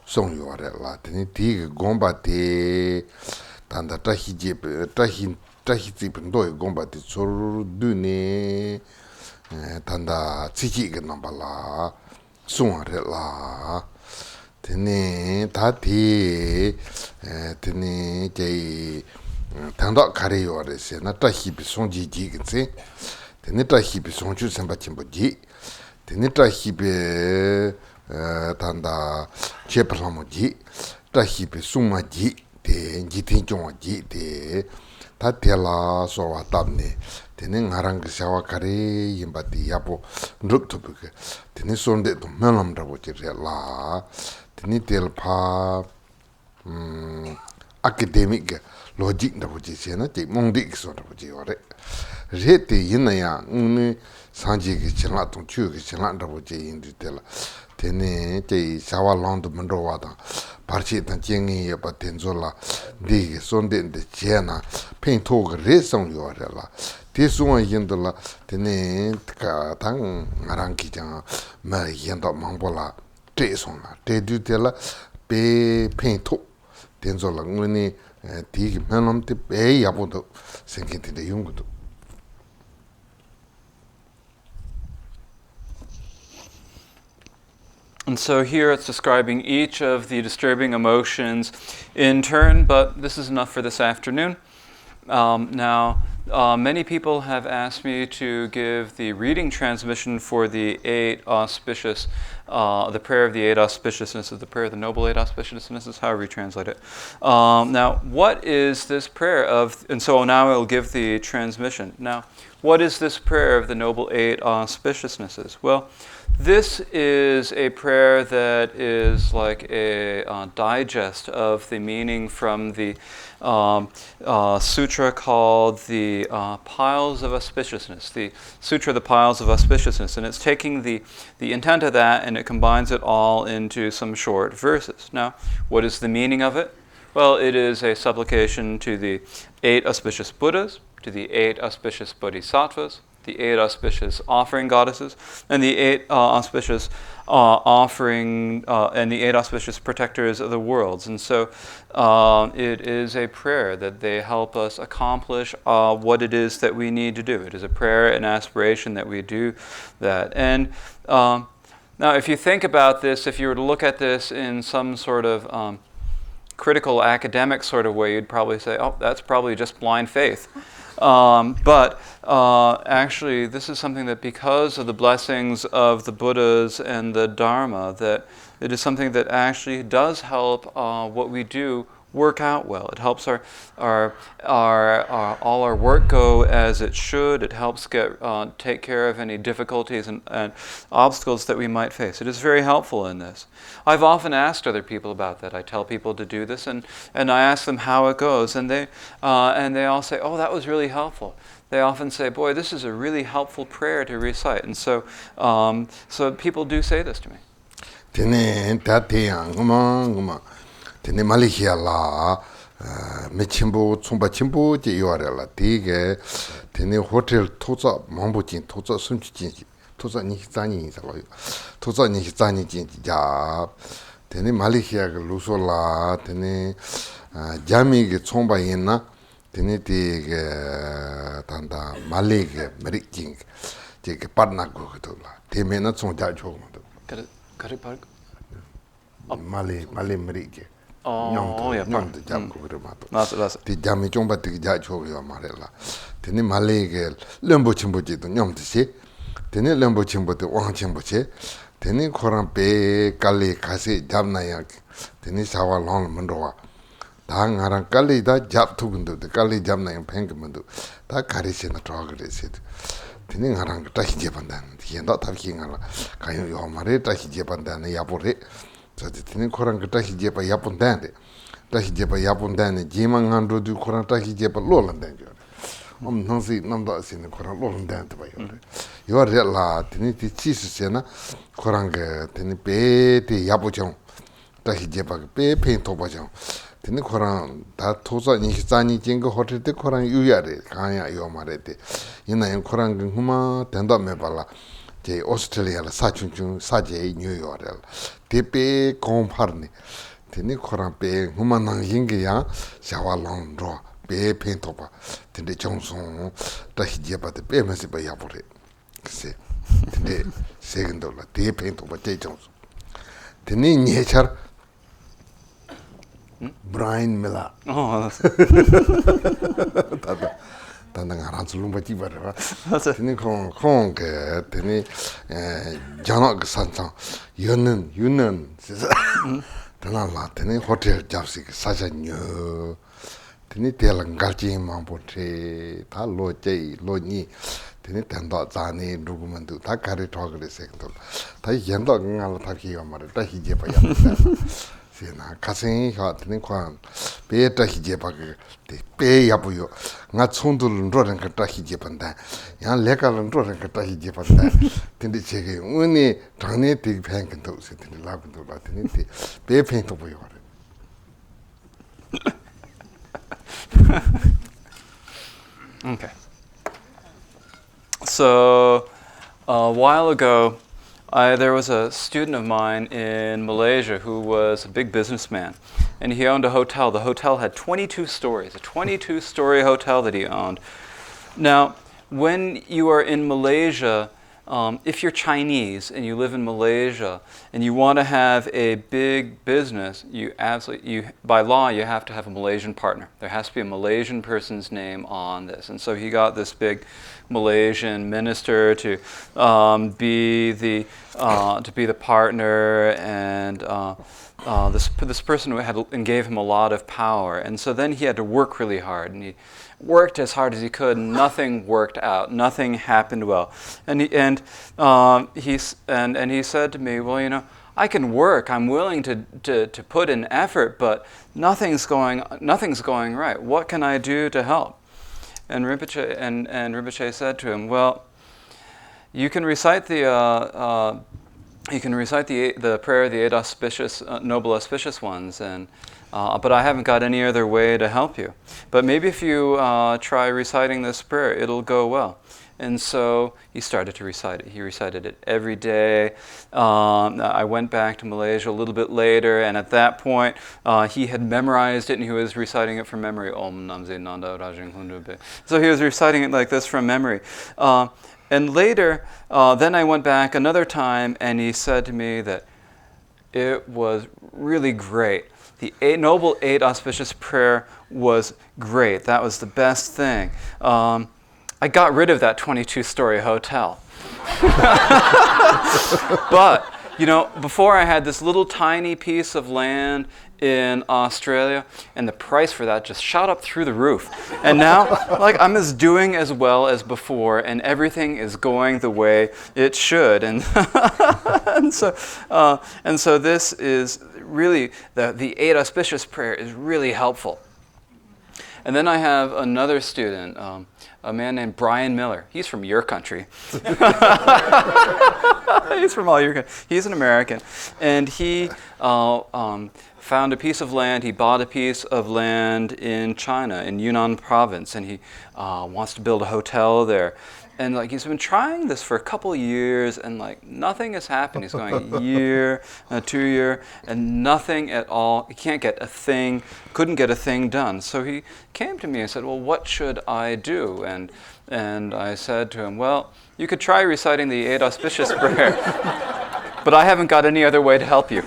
송요라라 되니 디 곰바데 단다 다시 집 다시 집도 곰바데 소르드네 단다 지지가 넘발라 송아래라 되니 다디 되니 제 단다 가리요레세나 다시 송지지긴세 Tenita hibi sonchu senpa chimbo ji, tenita hibi tanda chepalamo ji, ta hibi suma ji, te jitin chongwa ji, te ta tela sowa tabne, tene ngarang shawa kare yimba di yapo ndrup tubuke, tene sonde to melam rabo chire la, tene tel pa academic logic rabo chise, te mongdi kiso rabo chire. Rete yinaya ngune sanji ki chila tong chu ki chila rabo che indi tela tene che shawa londo mendo wada parchi tan jengi yeba tenzo la digi sonde de chena pen toga re song yo la te suwa yindo la tene ka tang ngarang ki jang ma yindo mangbo la te song la te du tela pe pen to tenzo la ngune digi menom te pe yabo do senki de yungu do. And so here it's describing each of the disturbing emotions in turn, but this is enough for this afternoon. Many people have asked me to give the reading transmission for the the prayer of the eight auspiciousnesses, the prayer of the noble eight auspiciousnesses, however you translate it. Now, what is this prayer of, and so now I'll give the transmission. Now, what is this prayer of the noble eight auspiciousnesses? Well, this is a prayer that is like a digest of the meaning from the sutra called the Piles of Auspiciousness, the Sutra of the Piles of Auspiciousness. And it's taking the intent of that and it combines it all into some short verses. Now, what is the meaning of it? Well, it is a supplication to the eight auspicious Buddhas, to the eight auspicious Bodhisattvas, the eight auspicious offering goddesses, and the eight auspicious and the eight auspicious protectors of the worlds. And so it is a prayer that they help us accomplish what it is that we need to do. It is a prayer and aspiration that we do that. And now if you think about this, if you were to look at this in some sort of critical academic sort of way, you'd probably say, oh, that's probably just blind faith. But actually, this is something that because of the blessings of the Buddhas and the Dharma, that it is something that actually does help what we do work out well. It helps all our work go as it should. It helps take care of any difficulties and obstacles that we might face. It is very helpful in this. I've often asked other people about that. I tell people to do this, and I ask them how it goes, and they all say, "Oh, that was really helpful." They often say, "Boy, this is a really helpful prayer to recite," and so people do say this to me. Tene Malaysia la mechimbo tsumba chimbo je yore la tige tene hotel toza mambo jin toza sunchi jin toza ni zani sa lo toza ni zani jin ja tene Malaysia ge luso la tene jami ge tsumba yin na tene tige tanda Malay ge meriking je ge partner go to la teme na tsong ja chog mo Kare park Malay merike Oh, yeah. The jam cover That's the jammy jumba to Jacho Marella. Tene Malay Lembo Chimboji to Yom to say, Tene Lembo Chimbo to Wang Chimboche, Tene Korampe, Kali, Kasi, Jamnayak, Tene Sawa Long Mandoa. Tang Aran Kali, that Jap Tugundu, the Kali Jamna and Penkamandu, that carries in the trogger said. Tene Aran Tahi Japandan, he and not talking Kayo Yomare, Tahi Japandan, Yapore. So the thing Koran Tahi Jepa Yapon Dande. Tahi Jepa Yapon Dande, Jimang Andro du Koran Tahi Jepa Lolan Danger. Nancy Namdas in the Koran Lolan Dante by you are la Tiniti Chisena, Koranga, Tenipe, Yapochon, Tahi Jepa, Pe, Paint Topachon. tene koran da tosa ni zani jingo hotel de koran yuyare kanya yo marete ina en koran huma tenda me bala je Australia la sachunchun saje New York la tepe komparni tene koran pe huma nang yinge ya shawa long ro pe pentopa tene johnson da hijeba de pe mesi ba yapore se tene segundo la te pentopa je johnson tene nyechar Brian Miller. Oh, Tanda ngaranzu lumba jibara. Tini kong ke tini janak sancang yunan sisa. Tana la tini hotel japsi ke saja nyo. Tini tela ngalji mambo tre ta lo jai lo ni. Tini tenda zani rugumandu ta kari togre sektor. Ta yendo ngala ta kiyo mare ta hije pa ya. Sena 가생이 같은 관 베타 히제바게 베 야부요 nga chondul roren ka tahi je panda ya lekal roren ka tahi je panda tindi chege uni thane ti phang kan to se tindi lab to la tindi ti be phang to boyo Okay. So a while ago, there was a student of mine in Malaysia who was a big businessman, and he owned a hotel. The hotel had 22 stories, a 22-story hotel that he owned. Now, when you are in Malaysia, if you're Chinese and you live in Malaysia and you want to have a big business, by law you have to have a Malaysian partner. There has to be a Malaysian person's name on this. And so he got this big Malaysian minister to be the partner, and this person gave him a lot of power. And so then he had to work really hard, and he worked as hard as he could, and nothing worked out. Nothing happened well. And he said to me, well, you know, I can work. I'm willing to put in effort, but nothing's going right. What can I do to help? And Rinpoche said to him, well, you can recite the prayer of the eight auspicious, noble auspicious ones, but I haven't got any other way to help you. But maybe if you try reciting this prayer, it'll go well. And so he started to recite it. He recited it every day. I went back to Malaysia a little bit later, and at that point, he had memorized it, and he was reciting it from memory. Om Namze Nanda Rajing Hundube. So he was reciting it like this from memory. And later, then I went back another time, and he said to me that it was really great. The Noble Eight Auspicious Prayer was great. That was the best thing. I got rid of that 22-story hotel. But, you know, before I had this little tiny piece of land in Australia, and the price for that just shot up through the roof. And now, like, I'm doing as well as before, and everything is going the way it should. And so this is really, the Eight Auspicious Prayer is really helpful. And then I have another student, a man named Brian Miller. He's from your country. He's from all your country. He's an American. And he found a piece of land. He bought a piece of land in China, in Yunnan province, and he wants to build a hotel there. And like he's been trying this for a couple of years, and like nothing has happened. He's going a year, 2 year, and nothing at all. He can't get a thing, couldn't get a thing done. So he came to me and said, well, what should I do? And I said to him, well, you could try reciting the Eight Auspicious Prayer, but I haven't got any other way to help you.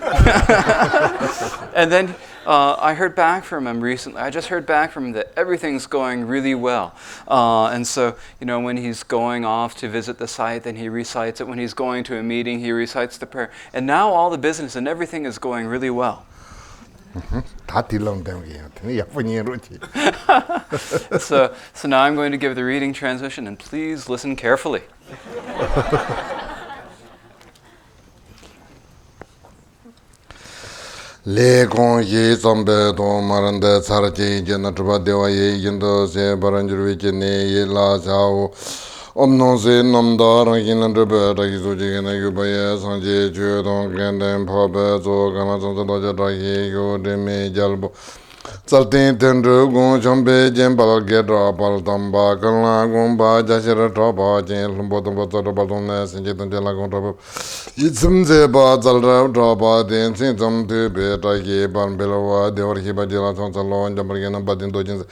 And then I heard back from him recently. I just heard back from him that everything's going really well. And so, you know, when he's going off to visit the site, then he recites it. When he's going to a meeting, he recites the prayer. And now all the business and everything is going really well. So now I'm going to give the reading transmission, and please listen carefully. Le gong ye zambe do marande sarje jena tuba dewa ye yindo se baranjuru ne ye la jao om no se nam da rangin lan tuba da yizo je na yu ba ye sanje ju dong gen den pa be zo gama zo do ja da ye yo de me jalbo Saltin tendru gon chambe jembal gedra bal tamba kalna gomba jashira tropa jen lumbo tumbo toro balone sinje tunje la gon tropa itzum zeba zalra tropa den sin zum tu be taki ban belawa de orhi ba jela chon salo jambar gena badin dojin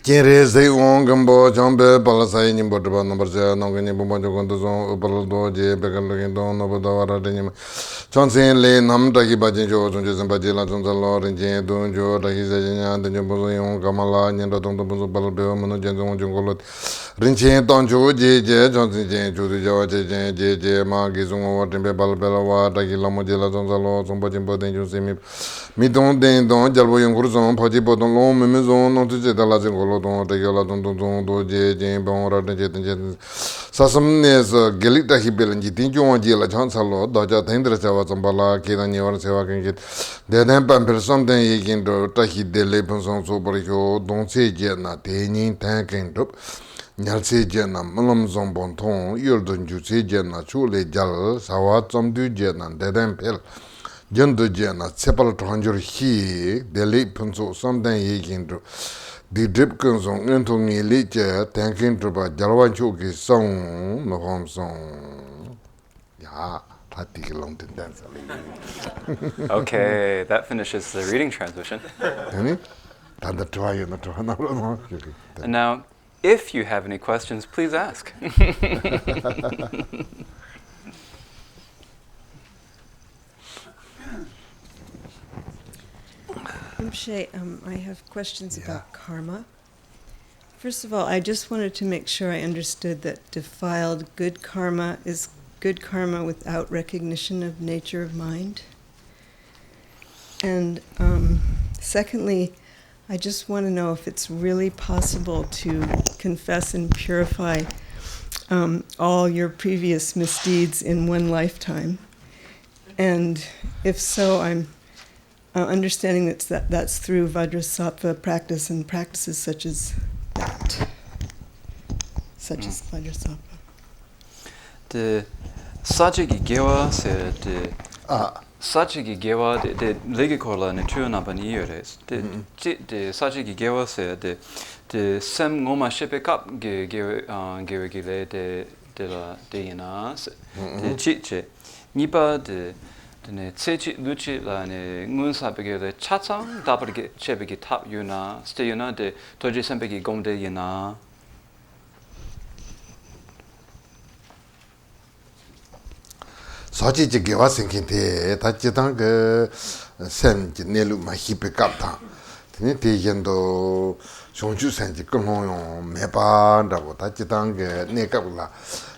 Kere se on gambo chambe palasai nimbo tropa number se nongani bomba jogon to zon upal do je bekan login do no boda wara de nim Chonsen le nam taki bajin jo chonje sen baji la chonsa lo rinjen don jo taki se jenya den jo bozo yon kamala nyen da tong to bozo bal beo mono jen zong jong kolot rinjen tong jo je je chonsen jen jo tu jawa je jen je je ma gi zong wa tempe bal bela wa taki lamo je la chonsa lo zong bajin bo den jo se mi don den don jalbo yon kuru zong paji bo don lo me me zong non tu je da la zing kolo don taki la don don don do je jen bong ra den je den je sasam ne so gelik taki belen ji tin jo je la chonsa lo da ja tendra sewa zambala keda nyawar sewa kengit deden pampir somden yekin do tahi dele pansong so parikyo don se je na tenin tan ken top nyal se je na malam zombon ton yol don ju se je na chule jal sawa chomdu je na deden pel jendu je na sepal tronjur hi dele pansong somden yekin do di drip kansong entong ni le je tan ken to ba jalwan chu ki song no hom song ya Okay, that finishes the reading transmission. And now, if you have any questions, please ask. Rinpoche, I have questions about karma. First of all, I just wanted to make sure I understood that defiled good karma is good karma without recognition of nature of mind. And secondly, I just want to know if it's really possible to confess and purify all your previous misdeeds in one lifetime. And if so, I'm understanding that's through vajrasattva practice and practices such as that, such as vajrasattva. The Sajigi Gewa said the Sajigi Gewa the Ligikola Natura Nabaniores. The Sajigi Gewa said the Sem Ngoma Shepekap Gewegile de la Deinas, the Chiche, Nipa the Tsechi Luchi la ne Ngunsabege the Chatsang, Dabagi Chebegi Tap Yuna, Stay Yuna, the Toji Sempegi Gomde Yuna. Sochi gewa sinkinte ta chitang ge sem ji nelu ma hipe kapta tini te yendo shongchu sanji kongong me pa ndabo ta chitang ge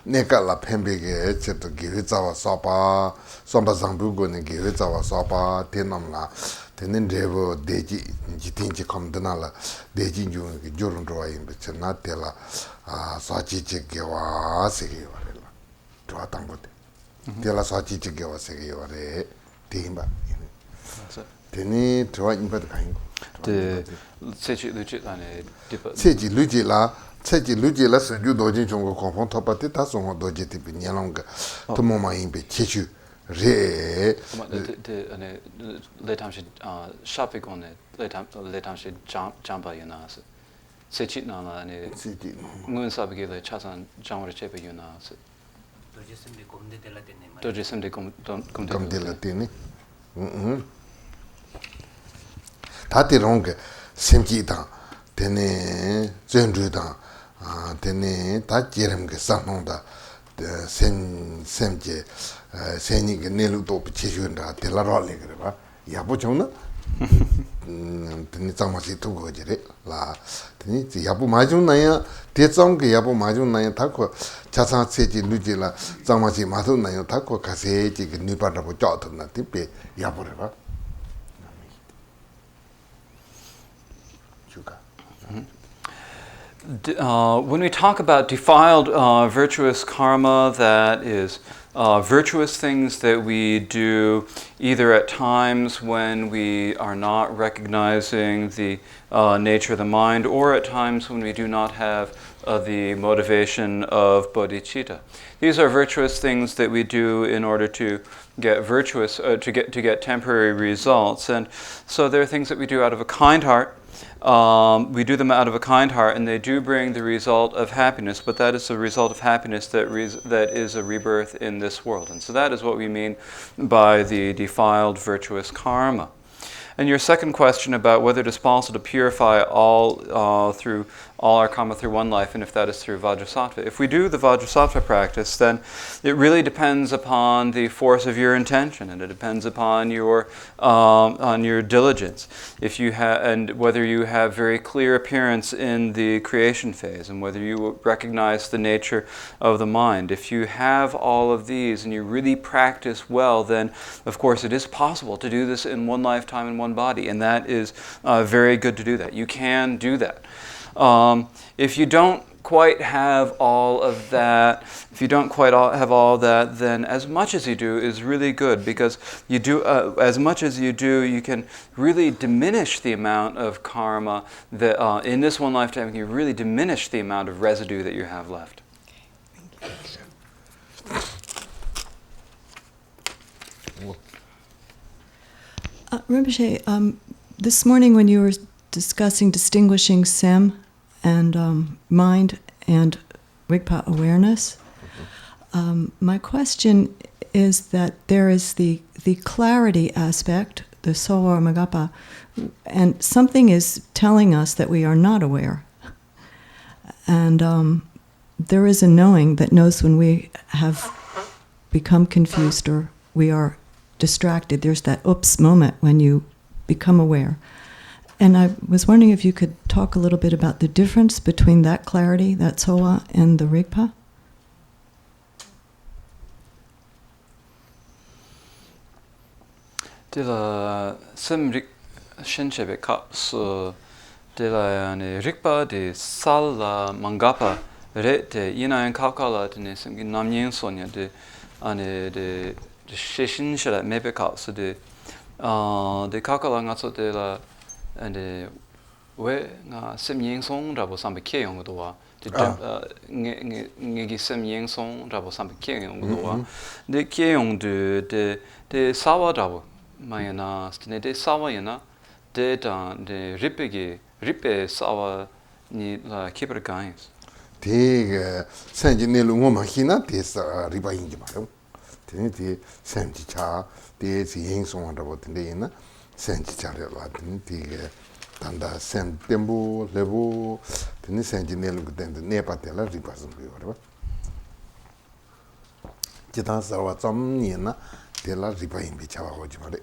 nekala pembe ge cheto gewe zawa sopa somba zangbu go ne gewe zawa sopa tenam la tenen revo deji jitinji komdana la deji nju ge jorun roa imbe chena tela sochi gewa sege warela roa tangbote Della Sachi Chigawa Segaware, Timba. Teni, Troy in Bed Kind. The Sechi Luchit Sechi Lugila, Sechi Lugila, so you dodging Jongo Compon Topatitas on Doji Tipi Yalonga, Tomoma in Bechichu, Re. Let time she shopping on it, let time she jump by Yunas. Sechi Nana and Moon Sabigila Chasan Jammer Chepe Yunas. Doji Semde come della Tini. Tati Rong, Semkita, Tene, Zendruda, Tene, Tajerem Sanonda, Semje, Senig Neluto Pichunda, Tela Rolligreva, Yabuchona. Tini Zamasi to go, La Tini, Yabu Majunaya, Tetsong, Yabu Majunaya Taco, Chasan Sechi Lugila, Zamasi Matunaya Taco, Casechi, New Part of Jotan, Tipe, Yabureva. When we talk about defiled virtuous karma that is virtuous things that we do either at times when we are not recognizing the nature of the mind, or at times when we do not have the motivation of bodhicitta. These are virtuous things that we do in order to get to get temporary results, and so there are things that we do out of a kind heart. We do them out of a kind heart, and they do bring the result of happiness, but that is the result of happiness that is a rebirth in this world. And so that is what we mean by the defiled virtuous karma. And your second question about whether it is possible to purify through all our karma through one life, and if that is through vajrasattva. If we do the vajrasattva practice, then it really depends upon the force of your intention, and it depends upon your diligence. If you and whether you have very clear appearance in the creation phase, and whether you recognize the nature of the mind. If you have all of these and you really practice well, then of course it is possible to do this in one lifetime in one body, and that is very good to do that. You can do that. If you don't quite have all of that, then as much as you do is really good, because you do as much as you do, you can really diminish the amount of karma that in this one lifetime. You really diminish the amount of residue that you have left. Rinpoche, this morning when you were discussing distinguishing sem and mind and Rigpa awareness, my question is that there is the clarity aspect, the sowa or magapa, and something is telling us that we are not aware. And there is a knowing that knows when we have become confused or we are distracted. There's that oops moment when you become aware. And I was wondering if you could talk a little bit about the difference between that clarity, that sowa, and the rigpa. Dila sem shinchebe kaps dila rigpa de sal mangapa re de ina kakala de sem namyin sonya de de shishin shara mebe kaps de kakala ngaso de la and we nga sem yin song rabo sambe ke yong do wa de ngi sem yin song rabo sambe ke yong do wa de ke yong de sawa rabo mayana stne de sawa yana de dan de ripe sawa ni la keper gains de sanjine lu ngoma hina de sa riba yin ma lo de sanji cha de yin song rabo de na sanji cha le la de tanda sen tembo levo teni sanjine lu de ne pa de la riba zum yo ba jitan sawa zam ni na de la riba yin bi cha wa ho ji ma le.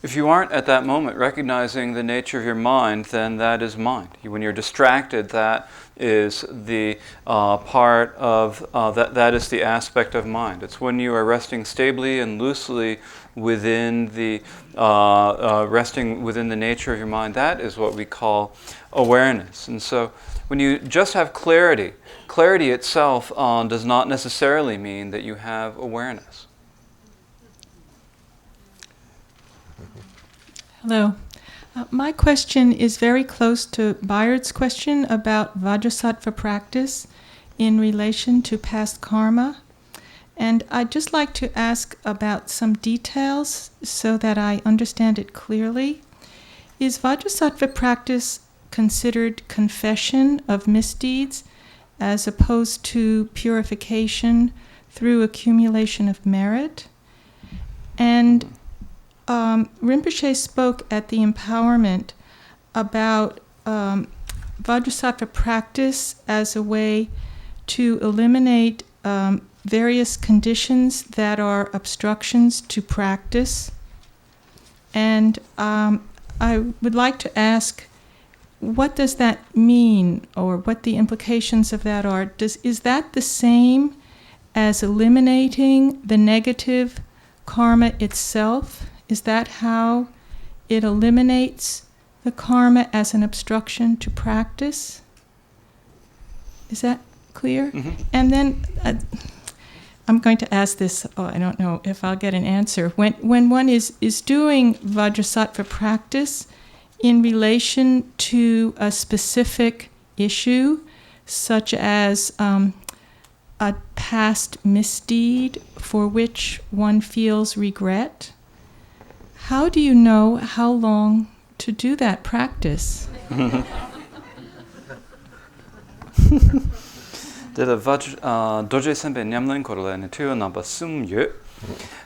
If you aren't at that moment recognizing the nature of your mind, then that is mind. When you're distracted, that is the part of that is the aspect of mind. It's when you are resting stably and loosely within the resting within the nature of your mind. That is what we call awareness. And so, when you just have clarity, clarity itself does not necessarily mean that you have awareness. Hello. My question is very close to Bayard's question about Vajrasattva practice in relation to past karma. And I'd just like to ask about some details so that I understand it clearly. Is Vajrasattva practice considered confession of misdeeds as opposed to purification through accumulation of merit? And Rinpoche spoke at the empowerment about Vajrasattva practice as a way to eliminate various conditions that are obstructions to practice. And I would like to ask, what does that mean, or what the implications of that are? Is that the same as eliminating the negative karma itself? Is that how it eliminates the karma as an obstruction to practice? Is that clear? And then I'm going to ask this. Oh, I don't know if I'll get an answer. When one is doing Vajrasattva practice in relation to a specific issue, such as a past misdeed for which one feels regret, how do you know how long to do that practice? De la doje sembe nyamlen korla ne tuyo namba sum yu.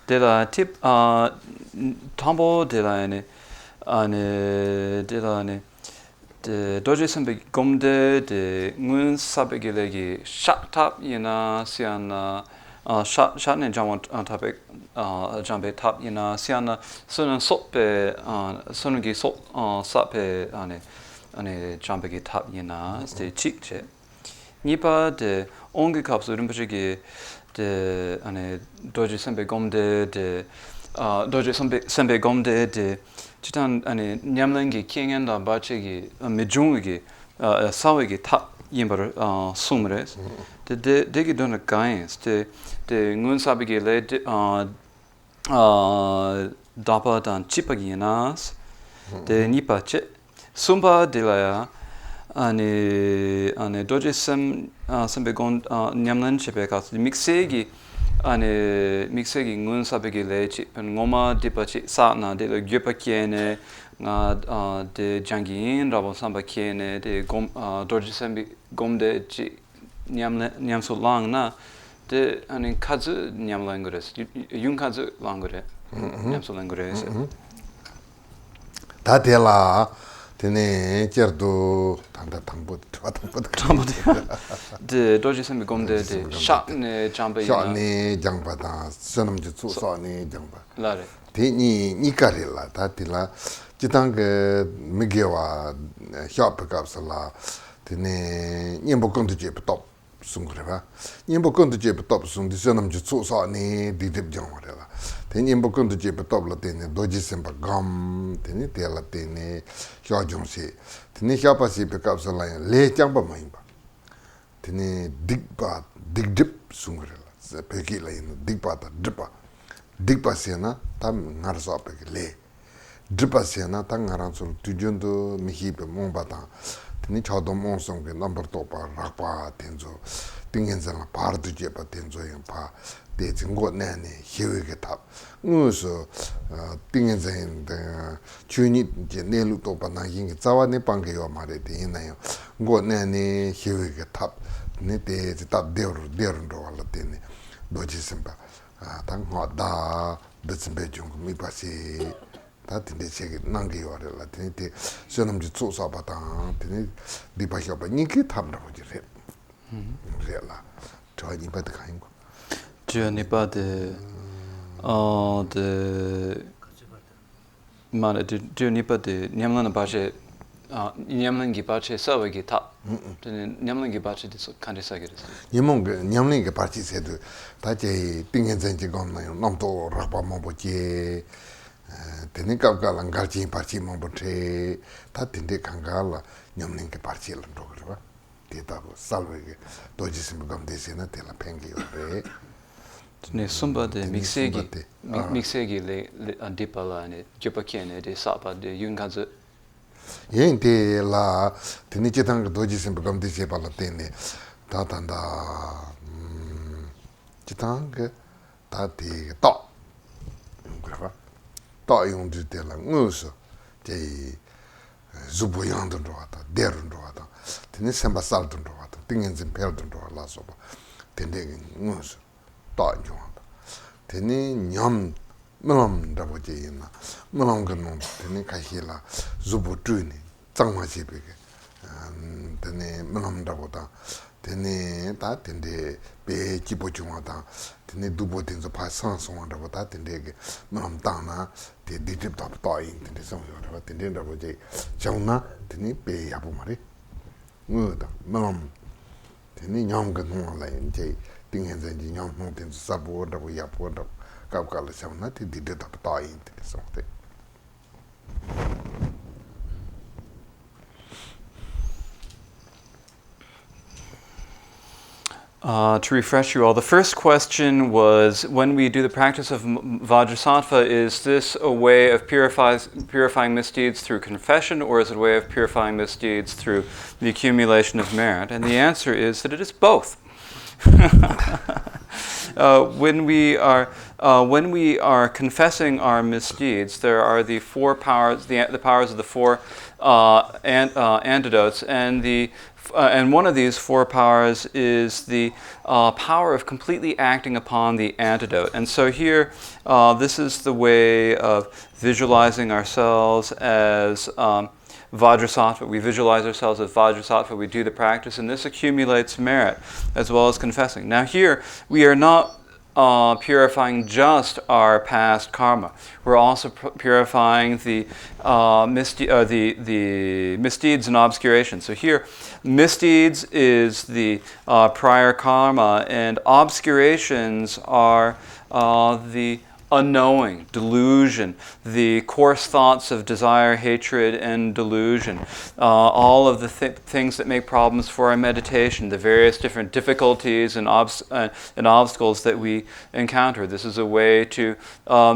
De la tip tambo de la de la de doje sembe gomde de ngun sabegilegi shat tap yina siana shat ne jamon topic jambe tap yina siana sunan sope sungi so sape ane jambe gi tap yina ste chikche nipa de ongi kapsu rinpoche gi de ane doje sembe gomde de doje sembe gomde de chitan ane nyamlengi kingen da bache gi mejung gi sawe gi ta yimbar sumres de gi dona gains de ngun sabe gi le dapa dan chipa gi nas de nipa che sumba de la ane doje sembe gon nyamlen chepe ka mixegi mixegi ngun sabegi lechi ngoma dipachi sana de gyepa kiene nga de jangin rabo samba kiene de doje sembe gomde chi nyamso lang na de ane kazu nyamlen gores yung kazu langore nyamso langores 다텔라 테네 쩌르도 단다 당보 de doje sembe gomde de shakne jambe 샤네 장바다 선음지 추사네 장바 lare 테니 니카릴라 다텔라 지당게 미게와 샤프갑슬라 테네 님보건도 제부터 숭그래봐 님보건도 제부터 숭디 선음지 추사네 디딥장와라 테니 님보건도 제부터 테네 도지 semba gam 테니 텔라 테네 샤종시 테니 샤파시 백갑슬라 레 장바 마임바 테니 딕바 딕딥 숭그래라 베기라 인 딕바다 딥바 딕바시나 담 나르서 베기레 딥바시나 땅 나란솔 투준도 미히베 몽바다 테니 차도 몽송게 넘버 토파 라파 텐조 띵겐자나 파르드 제바 텐조인 파 대진고 내내 희위게 탑 무서 띵겐자인 주니 이제 내루도 바나긴 자와네 방게요 말에 되나요 고 내내 희위게 탑 네데 탑 데르도 알라테네 도지심바 당하다 드심베 중 미바시 다든지 제게 남기요라 되는데 저놈지 조사받아 되는 디바셔바 니키 탑나 보지래 그래라 저니 받 가인 거 저니 받de de 만에 저니 받de 냠는 바제 냠는 기 바제 사회기 탑 되는 냠는 기 바제 칸데사게 니몽 냠는 게 바치세도 다제 띵엔전지 건나요 남도 라바모 보지 테니 갑가랑 갈지 파치 몽보테 다 틴데 강가라 냠는 게 바치를 도그러봐 대다고 살베게 도지심 감데세나 텔라 팽기요레 네 숨바데 믹세기 레 디팔라네 제파케네 데 사바데 윤가즈 예인테라 테니 제당 도지심 감데세 발라테네 다단다 제당 다티 또 그러봐 또 용들텔라 무서 제 zubuyan도 왔다 데른도 왔다 테니 셈바살도 왔다 띵엔진 펠도 왔라서봐 텐데 무서 또 용한다 테니 냠 물음다 보지나 물음은 테니 가실라 zubu트니 장마시베게 테니 물음다 보다 테니 다 텐데 배 기보중하다 테니 두보된서 파산송한다 보다 텐데게 물음 땅나 디딥다 또인 텐데 성요라 텐데다 보지 정나 테니 배 야부 말이 뭐다 물음 테니 냠가 놓을라 이제 띵현전지 냠 놓된 사보다 보야 보다 갑갈라 정나 디딥다 또인 텐데 성대 To refresh you all, the first question was, when we do the practice of Vajrasattva, is this a way of purifying misdeeds through confession, or is it a way of purifying misdeeds through the accumulation of merit? And the answer is that it is both. When we are confessing our misdeeds, there are the four powers, the powers of the four antidotes, and one of these four powers is the power of completely acting upon the antidote. And so here, this is the way of visualizing ourselves as Vajrasattva. We visualize ourselves as Vajrasattva. We do the practice, and this accumulates merit as well as confessing. Now here, we are not purifying just our past karma. We're also purifying the misdeeds and obscurations. So here, misdeeds is the prior karma, and obscurations are the unknowing, delusion, the coarse thoughts of desire, hatred, and delusion, all of the things that make problems for our meditation, the various different difficulties and obstacles that we encounter. This is a way to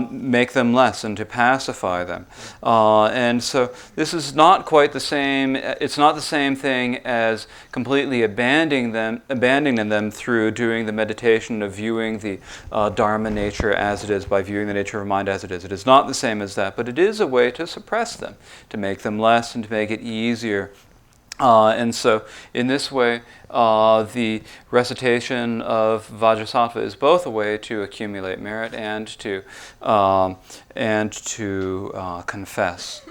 make them less and to pacify them. And so this is not quite the same, it's not the same thing as completely abandoning them through doing the meditation of viewing the Dharma nature as it is, by viewing the nature of mind as it is. It is not the same as that, but it is a way to suppress them, to make them less and to make it easier. And so in this way, the recitation of Vajrasattva is both a way to accumulate merit and to confess.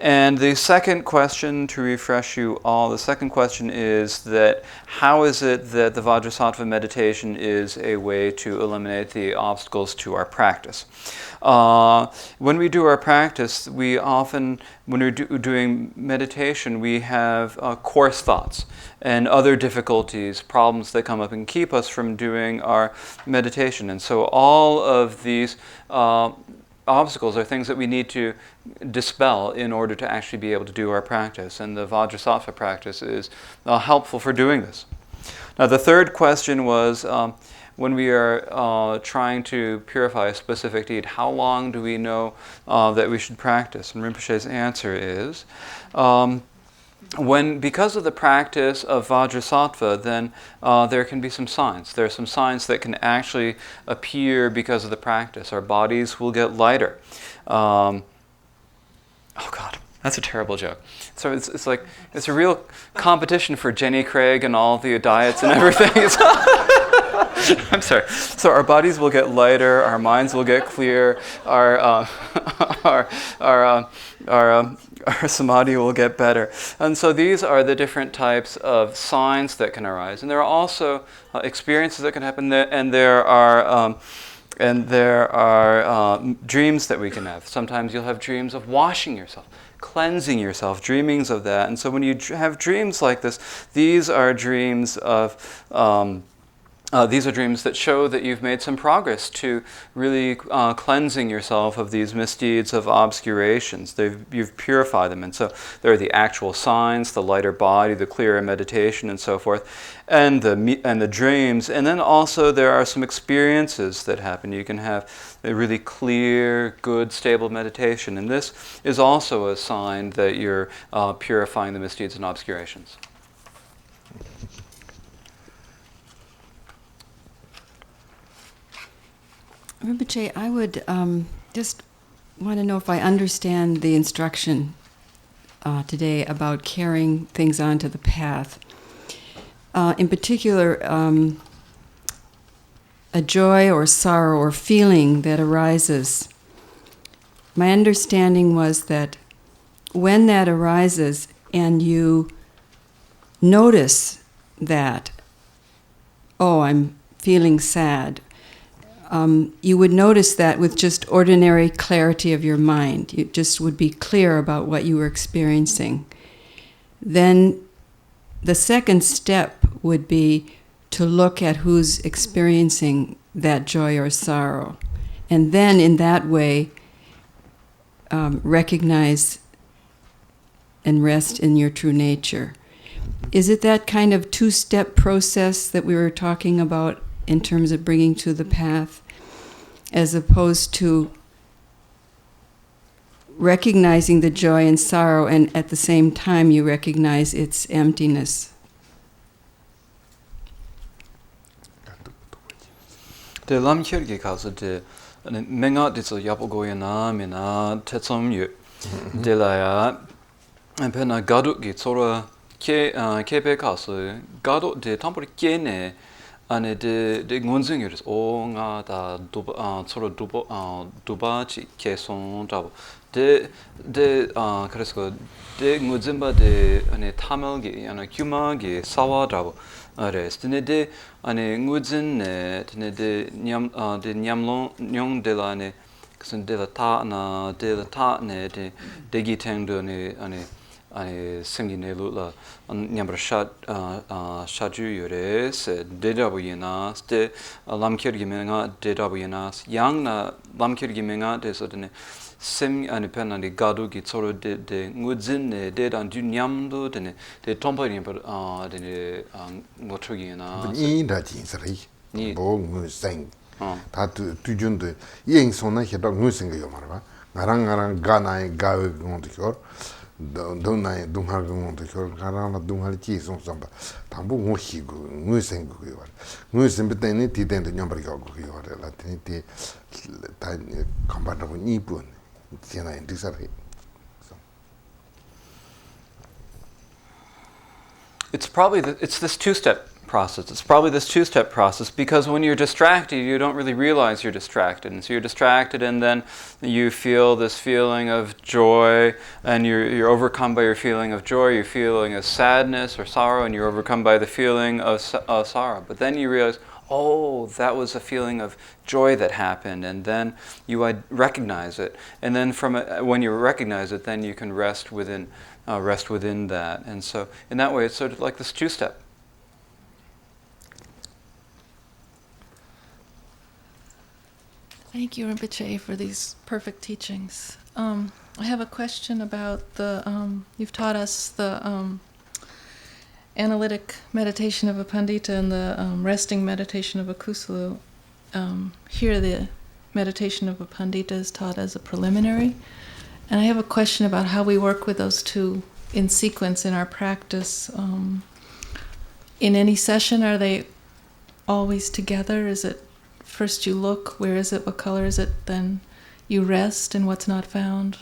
And the second question, to refresh you all, the second question is that how is it that the Vajrasattva meditation is a way to eliminate the obstacles to our practice? When we do our practice, we often, when we're doing meditation, we have coarse thoughts and other difficulties, problems that come up and keep us from doing our meditation. And so all of these obstacles are things that we need to dispel in order to actually be able to do our practice. And the Vajrasattva practice is helpful for doing this. Now the third question was, when we are trying to purify a specific deed, how long do we know that we should practice? And Rinpoche's answer is, because of the practice of Vajrasattva, then there can be some signs. There are some signs that can actually appear because of the practice. Our bodies will get lighter. Oh God, that's a terrible joke. So it's like, it's a real competition for Jenny Craig and all the diets and everything. I'm sorry. So our bodies will get lighter, our minds will get clear, our samadhi will get better. And so these are the different types of signs that can arise. And there are also experiences that can happen, and there are dreams that we can have. Sometimes you'll have dreams of washing yourself, cleansing yourself, dreamings of that. And so when you have dreams like this, these are dreams of these are dreams that show that you've made some progress to really cleansing yourself of these misdeeds of obscurations. You've purified them. And so there are the actual signs, the lighter body, the clearer meditation, and so forth, and the dreams. And then also there are some experiences that happen. You can have a really clear, good, stable meditation. And this is also a sign that you're purifying the misdeeds and obscurations. Rinpoche, I would just want to know if I understand the instruction today about carrying things onto the path. In particular, a joy or sorrow or feeling that arises. My understanding was that when that arises and you notice that, oh, I'm feeling sad, you would notice that with just ordinary clarity of your mind. You just would be clear about what you were experiencing. Then the second step would be to look at who's experiencing that joy or sorrow. And then in that way, recognize and rest in your true nature. Is it that kind of two-step process that we were talking about in terms of bringing to the path, as opposed to recognizing the joy and sorrow, and at the same time you recognize its emptiness? The lam khergi kaso de menga de so yapo goyana mina tetsom yu de la ya pena gadu gi tsora ke kaso gadu de tampor kene ane de ngunzing yus o nga da tsora duba chi keson tabo de 그래서 de nguzimba de ane tamil gi ana kyuma gi sawa tabo ares de ane nguzin de nyamlong nyong de la ne ksen de la ta ne de gi tengdo ne ane singi ne lu la nyambra shaju yures de wnas de lamkir gi menga de wnas yang na lamkir gi menga de so de sim ane pen ane gadu gi tsoro de nguzin de dan du nyamdo de tompa ni de ngochugi na ni da jin sari bo ngu seng ta tu jun de yeng sona he da ngu seng yo marba ngarang ga na ga ngon de kyor don na dum har ngon de kyor ngarang na dum har chi son samba tambu ngu hi gu ngu seng gu yo ngu seng be ni ti den de nyambar yo gu yo la ti ta kamba da ni bu tiena in disarre. It's this two-step process. It's probably this two-step process because when you're distracted, you don't really realize you're distracted. And so you're distracted and then you feel this feeling of joy and you're overcome by your feeling of joy, your feeling of sadness or sorrow, and you're overcome by the feeling of sorrow. But then you realize, oh, that was a feeling of joy that happened, and then you recognize it. And then when you recognize it, then you can rest within that. And so in that way, it's sort of like this two-step. Thank you, Rinpoche, for these perfect teachings. I have a question about you've taught us the analytic meditation of a pandita and the resting meditation of a kusala. Here the meditation of a pandita is taught as a preliminary. And I have a question about how we work with those two in sequence in our practice. In any session, are they always together? Is it first you look, where is it, what color is it, then you rest in what's not found?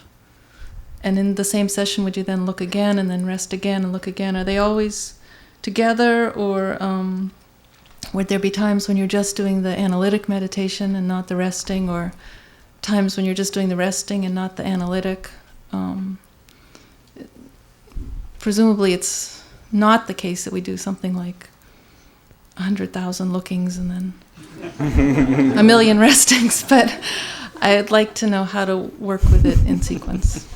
And in the same session, would you then look again and then rest again and look again? Are they always together, or would there be times when you're just doing the analytic meditation and not the resting, or times when you're just doing the resting and not the analytic? Presumably it's not the case that we do something like 100,000 lookings and then a million restings, but I'd like to know how to work with it in sequence.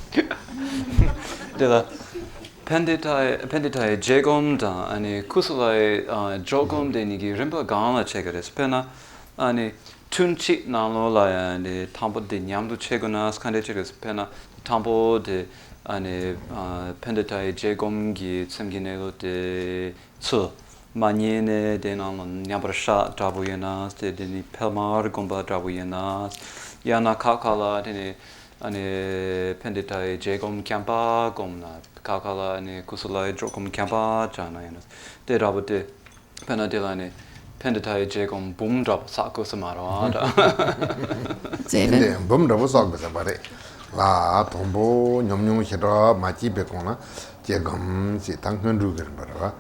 Penditai jegom da ani kusulai jogom de nigi rimpa gana chegares pena ani tunchi nalo la ani tampo de nyamdu chegona skande chegares pena tampo de ani penditai jegom gi tsemginelo de tsu maniene de nalo nyabrasha drabuyena de ni pelmar gomba drabuyena yana kakala de ani penditai jegom kyampa gomna kakala ni kusulai jokom kyampa jana yanas de rabote penadelane penditai jegom bum drop sako samara 네, 범더버 속에서 말해. 라 동보 냠냠 히라 마치 베코나 제금 시 당근루 그런 거라.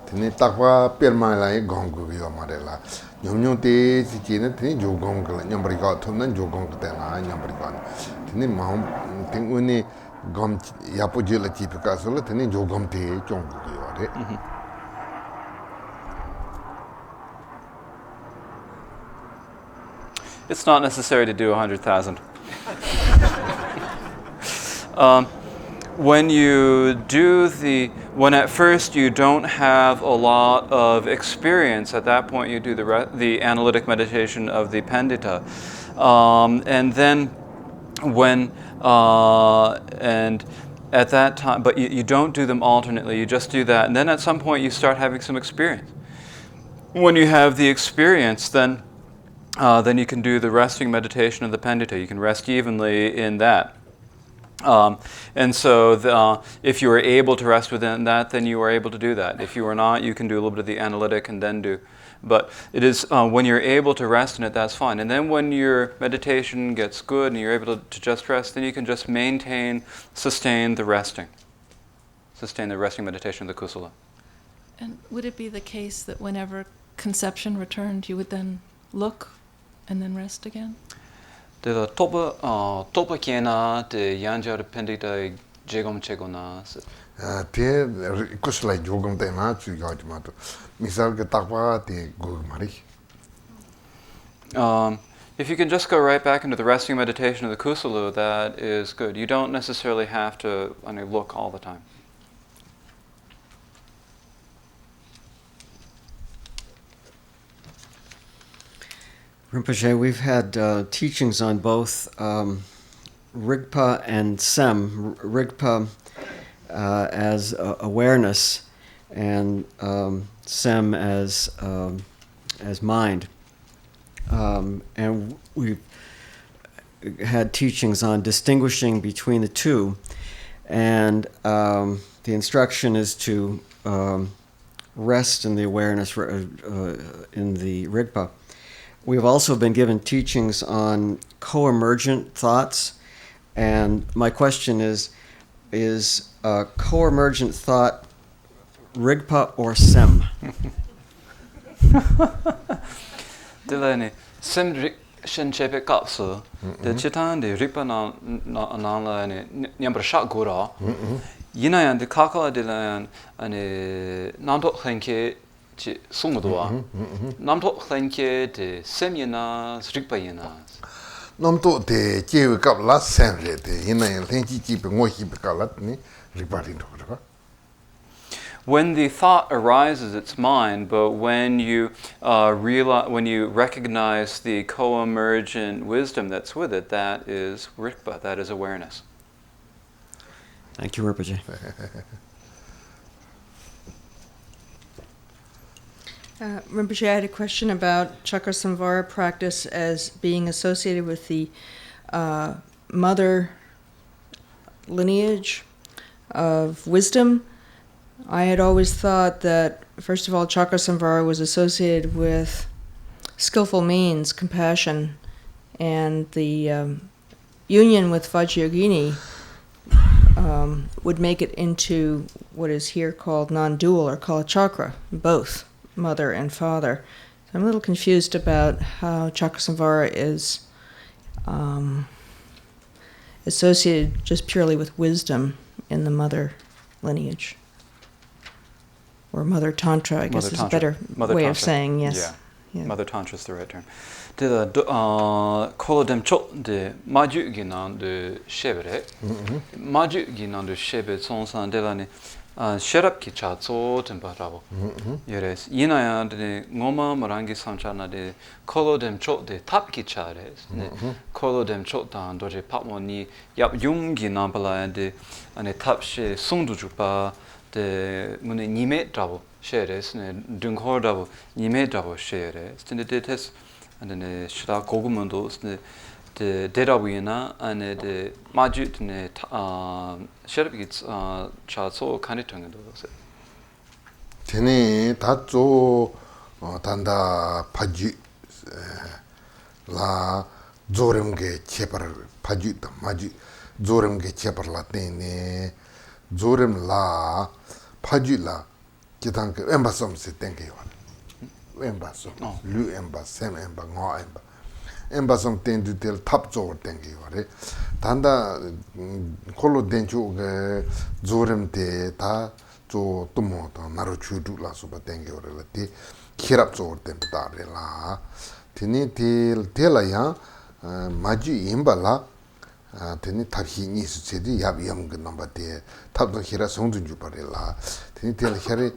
드니 딱와 뺄만라이 공구요 말해라. 냠냠 때 지지는 드니 조공 그 냠버리가 톰는 조공 그때나 냠버리가. 드니 마음 땡운이 검 야포질라 티피카솔 드니 조공 때 종구요 래. It's not necessary to do 100,000. When at first you don't have a lot of experience, at that point you do the analytic meditation of the Pandita. And then at that time, but you don't do them alternately, you just do that, and then at some point you start having some experience. When you have the experience, then you can do the resting meditation of the Pendita. You can rest evenly in that. And so if you are able to rest within that, then you are able to do that. If you are not, you can do a little bit of the analytic and then do. But it is when you're able to rest in it, that's fine. And then when your meditation gets good and you're able to just rest, then you can just sustain the resting meditation of the kusala. And would it be the case that whenever conception returned, you would then look and then rest again? The topa kena the yanjar pendita jegom chegona. Te kusla jogum te na chu ga ma to misal ke takwa te go mari. If you can just go right back into the resting meditation of the kusala, that is good. You don't necessarily have to look all the time. Rinpoche, we've had teachings on both Rigpa and Sem. Rigpa as awareness, and Sem as mind. And we've had teachings on distinguishing between the two. And the instruction is to rest in the awareness in the Rigpa. We've also been given teachings on co-emergent thoughts, and my question is co-emergent thought Rigpa or Sem? Dilani Sem shen chepe kapsu the chitan de Rigpa na nyambra shak gura yinayan de kakala dilan nanto khenke chi sungudwa namto khenke de semyana Rigpa Namto te chewe kap la sem re te ina yin tenchi chi pe ngo hi pe kalat ni riparin to ba. When the thought arises, it's mind, but when you recognize the co-emergent wisdom that's with it, that is Rigpa, that is awareness. Thank you, Rinpoche. Rinpoche, I had a question about Chakrasamvara practice as being associated with the mother lineage of wisdom. I had always thought that, first of all, Chakrasamvara was associated with skillful means, compassion, and the union with Vajrayana would make it into what is here called non-dual or Kala Chakra, both mother and father. So I'm a little confused about how Chakrasamvara is associated just purely with wisdom in the mother lineage. Or Mother Tantra, I guess is a better way of saying, yes. Yeah. Mother Tantra is the right term. The kolodem chot de maju ginan de shebere. Maju ginan de shebe sonsan de lani sherap ki cha zo temparabo. Yeres yinaya de ngoma marangi sanchana de kolodem chot de tap ki cha res. Kolodem chot dan doje papmoni yap yung ginan pala de ane tap she sungdu jupa the mune nime drabo shares ne dunghor drabo nime drabo shares the detes and the shra kogumundos the derawina and the majut ne sherabits chaso kanitong do Tene tazo tanda paji la zorem ge chepar paji ta maji zorem ge chepar la tene zorem la paji la kitang ke embasom se tenge wa embasom lu embas sem emba ngo emba embasom tendu tel tap zor tenge wa re tanda kolo denchu ge zorem te ta zo tumo ta naru chudu la so ba tenge wa re te khirap zor tem ta re la tini tel la ya maji emba la teni tarhi ni su chedi yab yam ge namba te tabdo hira songdun ju pare la teni tel here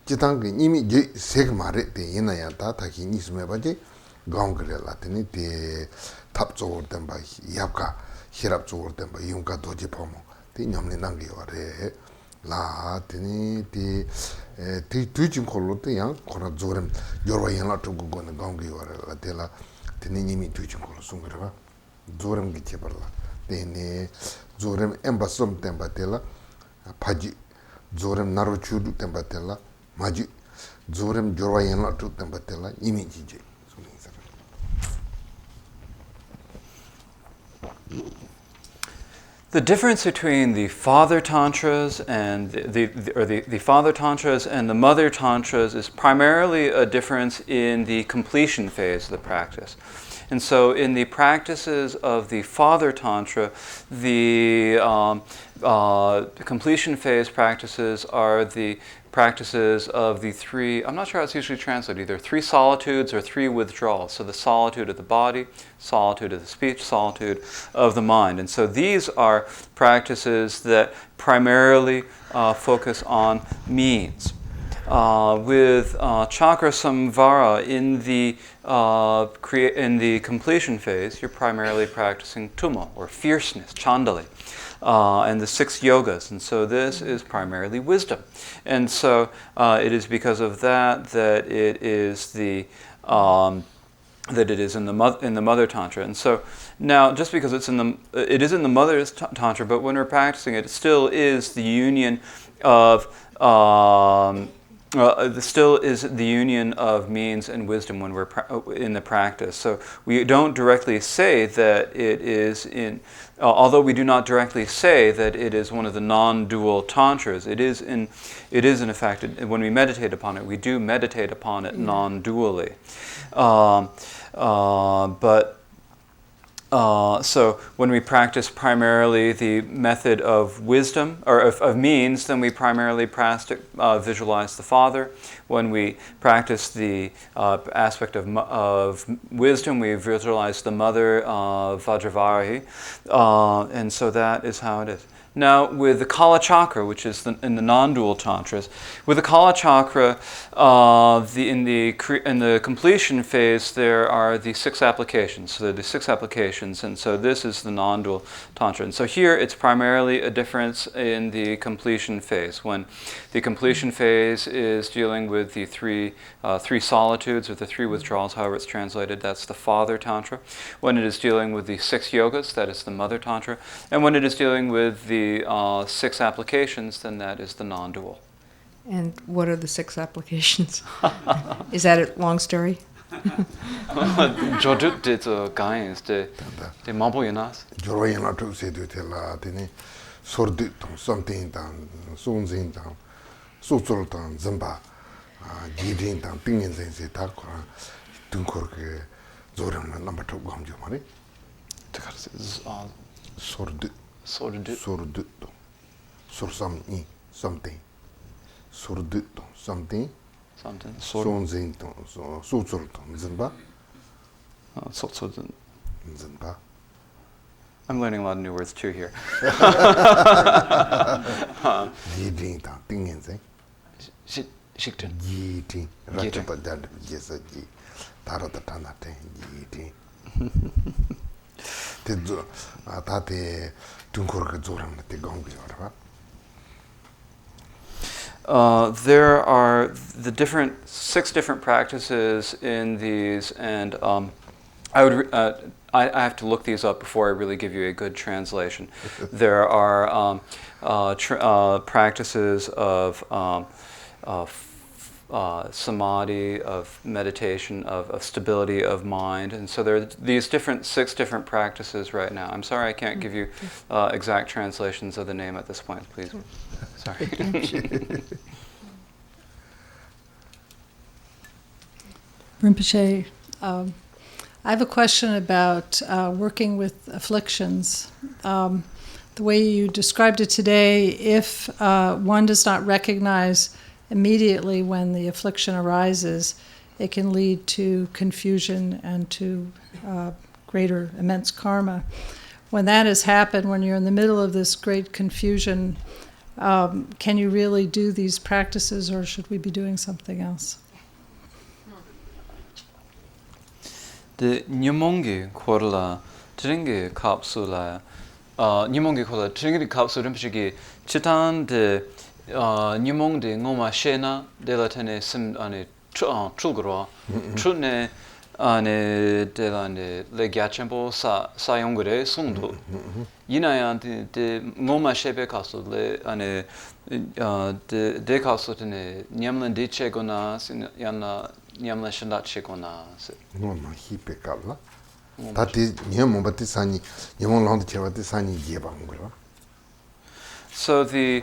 jitang ge imi je seg mare te ina ya ta tarhi ni su me ba je gaung ge la teni te tab zo dem ba yab ka hirap zo dem ba yung ka doje pomo 티 냠네 남기 와래 라 드니 티 뒤진 콜로 때야 코나 조름 요로양라 두고 거는 강기 와래 라텔라 드니 님이 뒤진 콜로 숨그라 조름 기체 벌라 데네 조름 엠바솜 템바텔라 파지 조름 나로 추두 템바텔라 마지 조름 요로양라 두 템바텔라 이미지지 The difference between the father tantras and the father tantras and the mother tantras is primarily a difference in the completion phase of the practice. And so in the practices of the father tantra, the completion phase practices are the practices of the three, I'm not sure how it's usually translated, either three solitudes or three withdrawals. So the solitude of the body, solitude of the speech, solitude of the mind. And so these are practices that primarily focus on means. With chakra samvara in the completion phase, you're primarily practicing tummo, or fierceness, chandali, and the 6 yogas. And so this is primarily wisdom. And so it is because of that it is the that it is in the mother tantra. And so now, just because it is in the mother tantra, but when we're practicing it, it still is the union of still is the union of means and wisdom when we're in the practice. So we don't directly say that it is in, although we do not directly say that it is one of the non-dual tantras, it is in effect, when we meditate upon it, we do meditate upon it non-dually. So when we practice primarily the method of wisdom, or of means, then we primarily visualize the Father. When we practice the aspect of wisdom, we visualize the Mother, Vajravarahi. And so that is how it is. Now, with the Kala Chakra, which is in the non-dual tantras, with the Kala Chakra, in the completion phase, there are the 6 applications. So there are the 6 applications, and so this is the non-dual tantra. And so here, it's primarily a difference in the completion phase. When the completion phase is dealing with the three solitudes, or the 3 withdrawals, however it's translated, that's the Father Tantra. When it is dealing with the 6 yogas, that is the Mother Tantra. And when it is dealing with the 6 applications, then that is the non-dual. And what are the 6 applications? Is that a long story? Jodut de gains de maboyanas. Joroyana to say to tell Tini Sordit, something down, Sunzin down, Susultan, Zamba, Gidin down, Pingin, say Takura, Dunkork, Zoran, number 2, Gomjumari. Sordit. Sordut, something, sordut, something, sonzin, susulton, zimba, zimba. I'm learning a lot of new words too here. Yiding, tingen, Shikton. Yiding, Ratapad, Jesaji, Taratanate, Yiding. Tate Dunkorka Zoram, the Gongi. There are the 6 different practices in these, and I have to look these up before I really give you a good translation. There are practices of samadhi, of meditation, of stability of mind, and so there are these 6 different practices right now. I'm sorry I can't give you exact translations of the name at this point, please. Sorry. Rinpoche, I have a question about working with afflictions. The way you described it today, if one does not recognize immediately when the affliction arises, it can lead to confusion and to greater, immense karma. When that has happened, when you're in the middle of this great confusion, can you really do these practices, or should we be doing something else? The nyamongi korla tringe kapsula Nimongi kola Tringri Kapsu Rinpoche Chitan de Nimong de Ngoma Shena de la Tene Sim Ane Chulgro Chune Ane de la Le Gyachempo Sayongre Sungdu Yinayan de Ngoma Shebe Kasu Le Ane de Kasu Tene Nyamlan de Chegona Yana Nyamlan Shandat Chegona Ngoma hipe kala. Tati nyamo bati sani nyamo long chewati sani jebangura. So the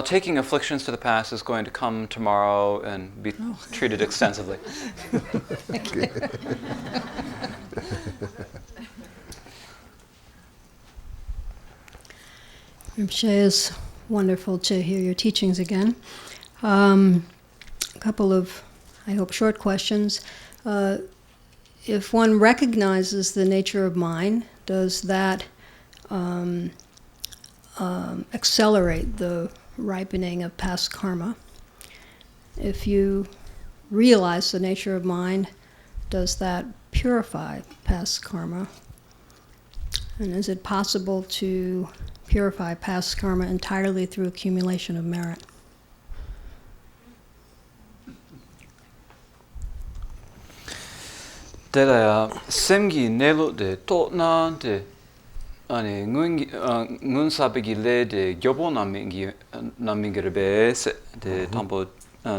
taking afflictions to the past is going to come tomorrow and be treated extensively. Rinpoche, it's wonderful to hear your teachings again. A couple of, I hope, short questions. If one recognizes the nature of mind, does that accelerate the ripening of past karma? If you realize the nature of mind, does that purify past karma? And is it possible to purify past karma entirely through accumulation of merit? Dela semgi nelo de totna de ane ngun sabegi le de gyobo namingirebe se de tambo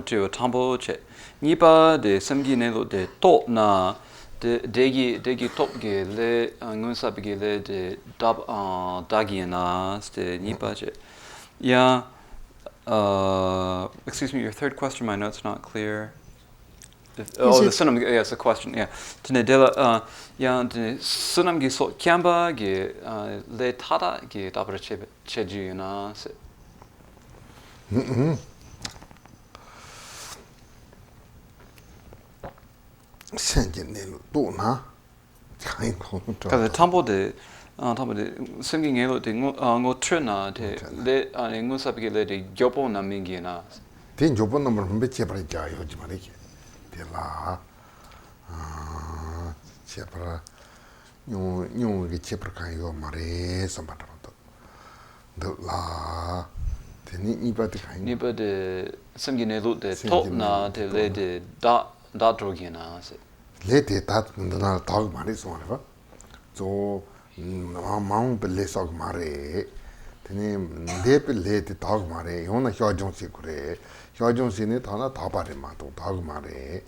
to tambo che nipa de semgi nelo de totna de degi topge le ngun sabegi le de dagiana de nipa che excuse me, your third question, my note's not clear. The sunam, yes, a question, yeah. Tene dela, tene sunam gi so kyamba gi le tada gi dabra cheju na se. Senje nelu do na. Because tambo de singing ngelo de ngo trena de le ngo sabgi le de gyopo na mingi na. Ten jobo number mbe chepra jayo jimare ke. La chepra nyung ge chepra kan yo mare sambata de la teni nipa de kan nipa de samgi ne lu de top na de le de da drogi na se le de tat na tag mare so mare ba so maung pe le sok mare teni de pe le de tag mare yona hyojong si kure hyojong si ne thana thabare ma to tag mare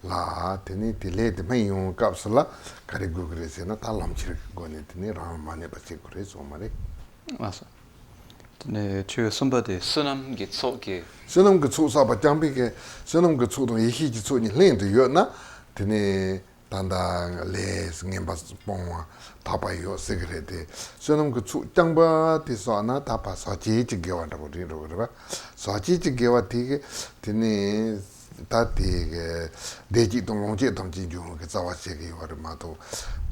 la teni tile de mayu kapsula kare gugre se na talam chir gone teni ramane ba si kure so mare 맞아. 네, 저 somebody sunam ge tsoge. sunam ge tsosa ba jambi ge sunam ge tsodong yi ji tsoni len de yo na teni tanda le ngem ba pong ta ba yo secret sunam ge tsu jangba de so na ta pa sa ji ji ge wa da bo ri ro ba sa ji ji ge wa ti ge teni ta ti ge de ji dong long ji dong ji ju ge za wa se ge wa ma to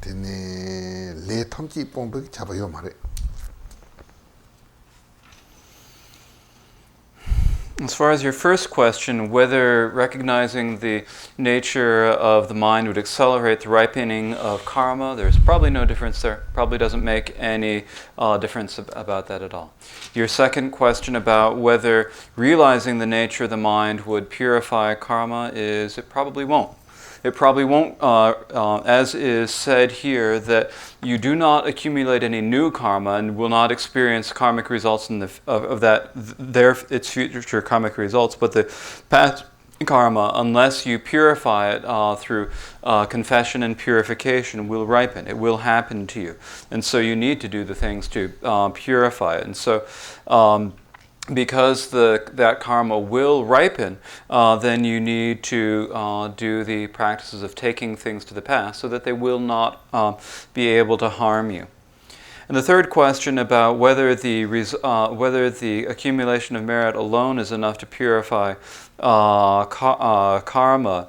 teni le tham ji pong ba cha ba yo ma re. As far as your first question, whether recognizing the nature of the mind would accelerate the ripening of karma, there's probably no difference there. Probably doesn't make any difference about that at all. Your second question about whether realizing the nature of the mind would purify karma is it probably won't. It probably won't, as is said here, that you do not accumulate any new karma and will not experience karmic results in its future karmic results, but the past karma, unless you purify it through confession and purification, will ripen. It will happen to you. And so you need to do the things to purify it. And so because that karma will ripen, then you need to do the practices of taking things to the past so that they will not be able to harm you. And the third question about whether the accumulation of merit alone is enough to purify karma.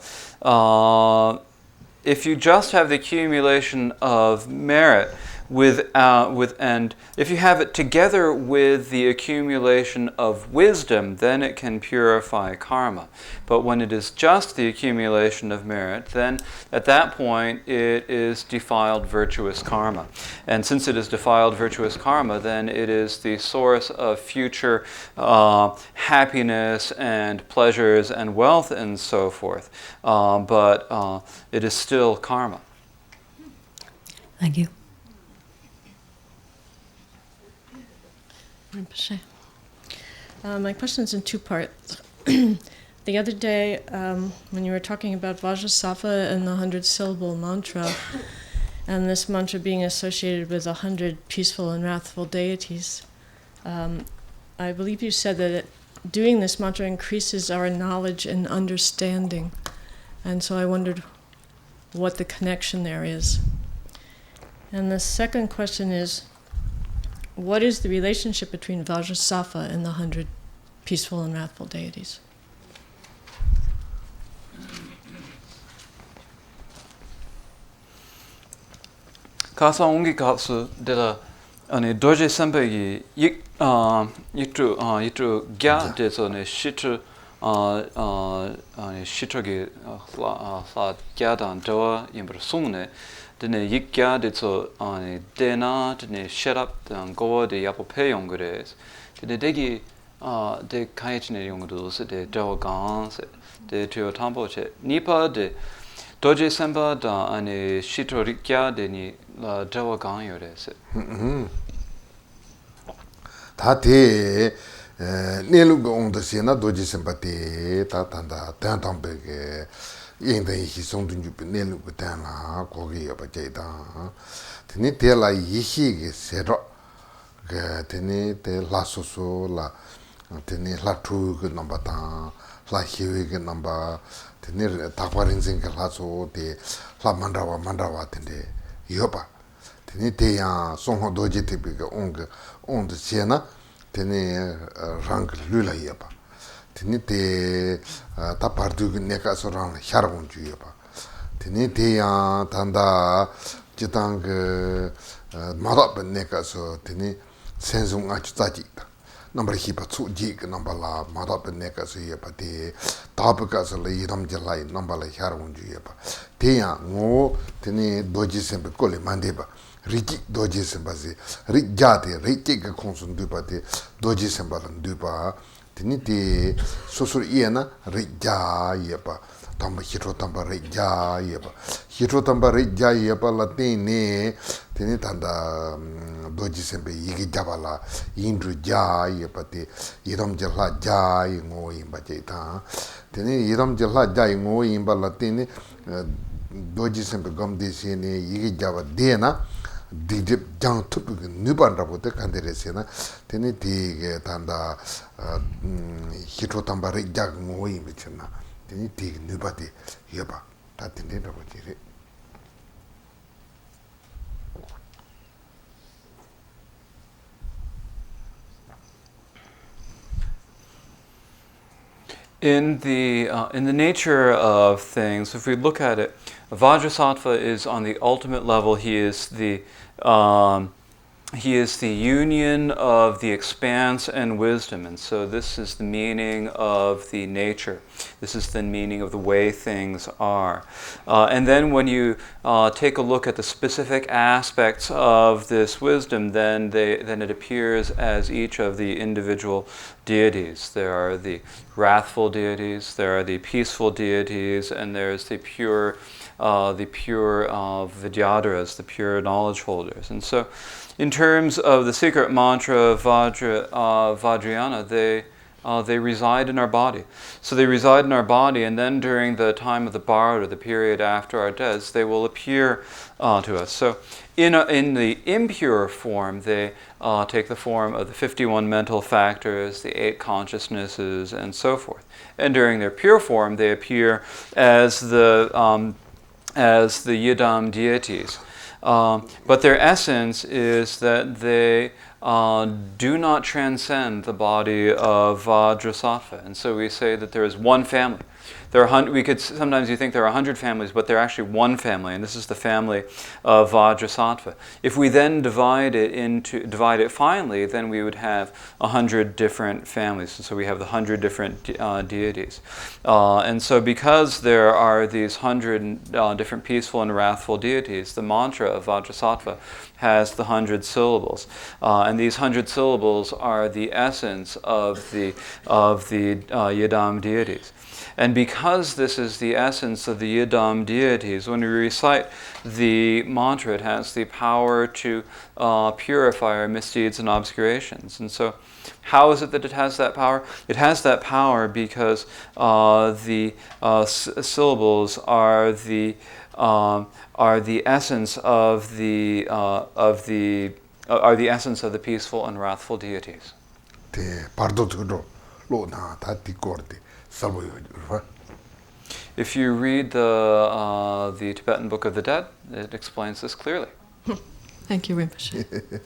If you just have the accumulation of merit and if you have it together with the accumulation of wisdom, then it can purify karma. But when it is just the accumulation of merit, then at that point it is defiled virtuous karma. And since it is defiled virtuous karma, then it is the source of future happiness and pleasures and wealth and so forth. But it is still karma. Thank you. Rinpoche. My question is in two parts. The other day, when you were talking about Vajrasattva and the 100-syllable mantra, and this mantra being associated with 100 peaceful and wrathful deities, I believe you said that doing this mantra increases our knowledge and understanding. And so I wondered what the connection there is. And the second question is, what is the relationship between Vajrasattva and the 100 peaceful and wrathful deities? Kasa ungi katsu dela doje senpai gi yitu gya deso ne shitu shitu gi la gya dan doa imbra sungne dene yikya deso dena dene sherap dan goa de yapo pe yongres dene degi de kaichne yongdos de doa gans de tio tambo che nipa de doje senpa da ane shitu rikya de ni la doa gan yores 다테 네루고 온다시나 도지 셈바테 타탄다 탄탐베게 인데 희송든 주비 네루고 타나 거기 여바제다 드니 테라 이히게 세로 그 드니 테 라소소 라 드니 라투 그 넘바타 라 히위게 넘바 드니 타과린징 그 라소 데 라만다와 만다와 텐데 여바 드니 테야 송호 도지 티비게 온드 시에나 테네 랑 룰라 예바 테니 테 타파르두 네카소랑 샤르본 주예바 테니 테야 단다 지당 그 마답 네카소 테니 센송 아치자지 넘버 히바 추지 그 넘버라 마답 네카소 예바데 타브가서 이람절라이 넘버라 샤르본 주예바 테야 고 테니 도지 셈베 콜레 만데바 Riki doji sembasi, rikjate, rikika konsun dupate, doji sembalan dupa, tini ti susur iena rikja yepa, tamba hiro tamba rikja yepa. Hiro tamba rikja yepa la tini tanda doji sembe yigi jabala, indru ja yepa ti, iram jala ja ingo imba jeta. Tini iram jala ja ingo imba la tini, doji sembe gamdi sini yigi jaba dena, 디딥 장 투비 누반라보테 칸데레세나 테니 디게 단다 히토탐바리 작 모이 미쳤나 테니 디 누바디 여바 다 텐데라고 지레 In the nature of things, if we look at it, Vajrasattva is on the ultimate level. He is the union of the expanse and wisdom, and so this is the meaning of the nature. This is the meaning of the way things are. And then when you take a look at the specific aspects of this wisdom, then it appears as each of the individual deities. There are the wrathful deities, there are the peaceful deities, and there's the pure Vidyadharas, the pure knowledge holders. And so, in terms of the secret mantra of Vajrayana, they reside in our body. So they reside in our body, and then during the time of the Bharata, or the period after our deaths, they will appear to us. So in the impure form, they take the form of the 51 mental factors, the 8 consciousnesses, and so forth. And during their pure form, they appear as the Yidam deities. But their essence is that they do not transcend the body of Vajrasattva. And so we say that there is one family. Sometimes you think there are 100 families, but they're actually one family, and this is the family of Vajrasattva. If we then divide it finally, then we would have 100 different families. And so we have the 100 different deities. And so because there are these 100 different peaceful and wrathful deities, the mantra of Vajrasattva has the 100 syllables. And these 100 syllables are the essence of the Yidam deities. And because this is the essence of the Yidam deities, when we recite the mantra, it has the power to purify our misdeeds and obscurations. And so, how is it that it has that power? It has that power because the syllables are the essence of the essence of the peaceful and wrathful deities. If you read the Tibetan Book of the Dead, it explains this clearly. Thank you, Rinpoche.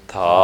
Ta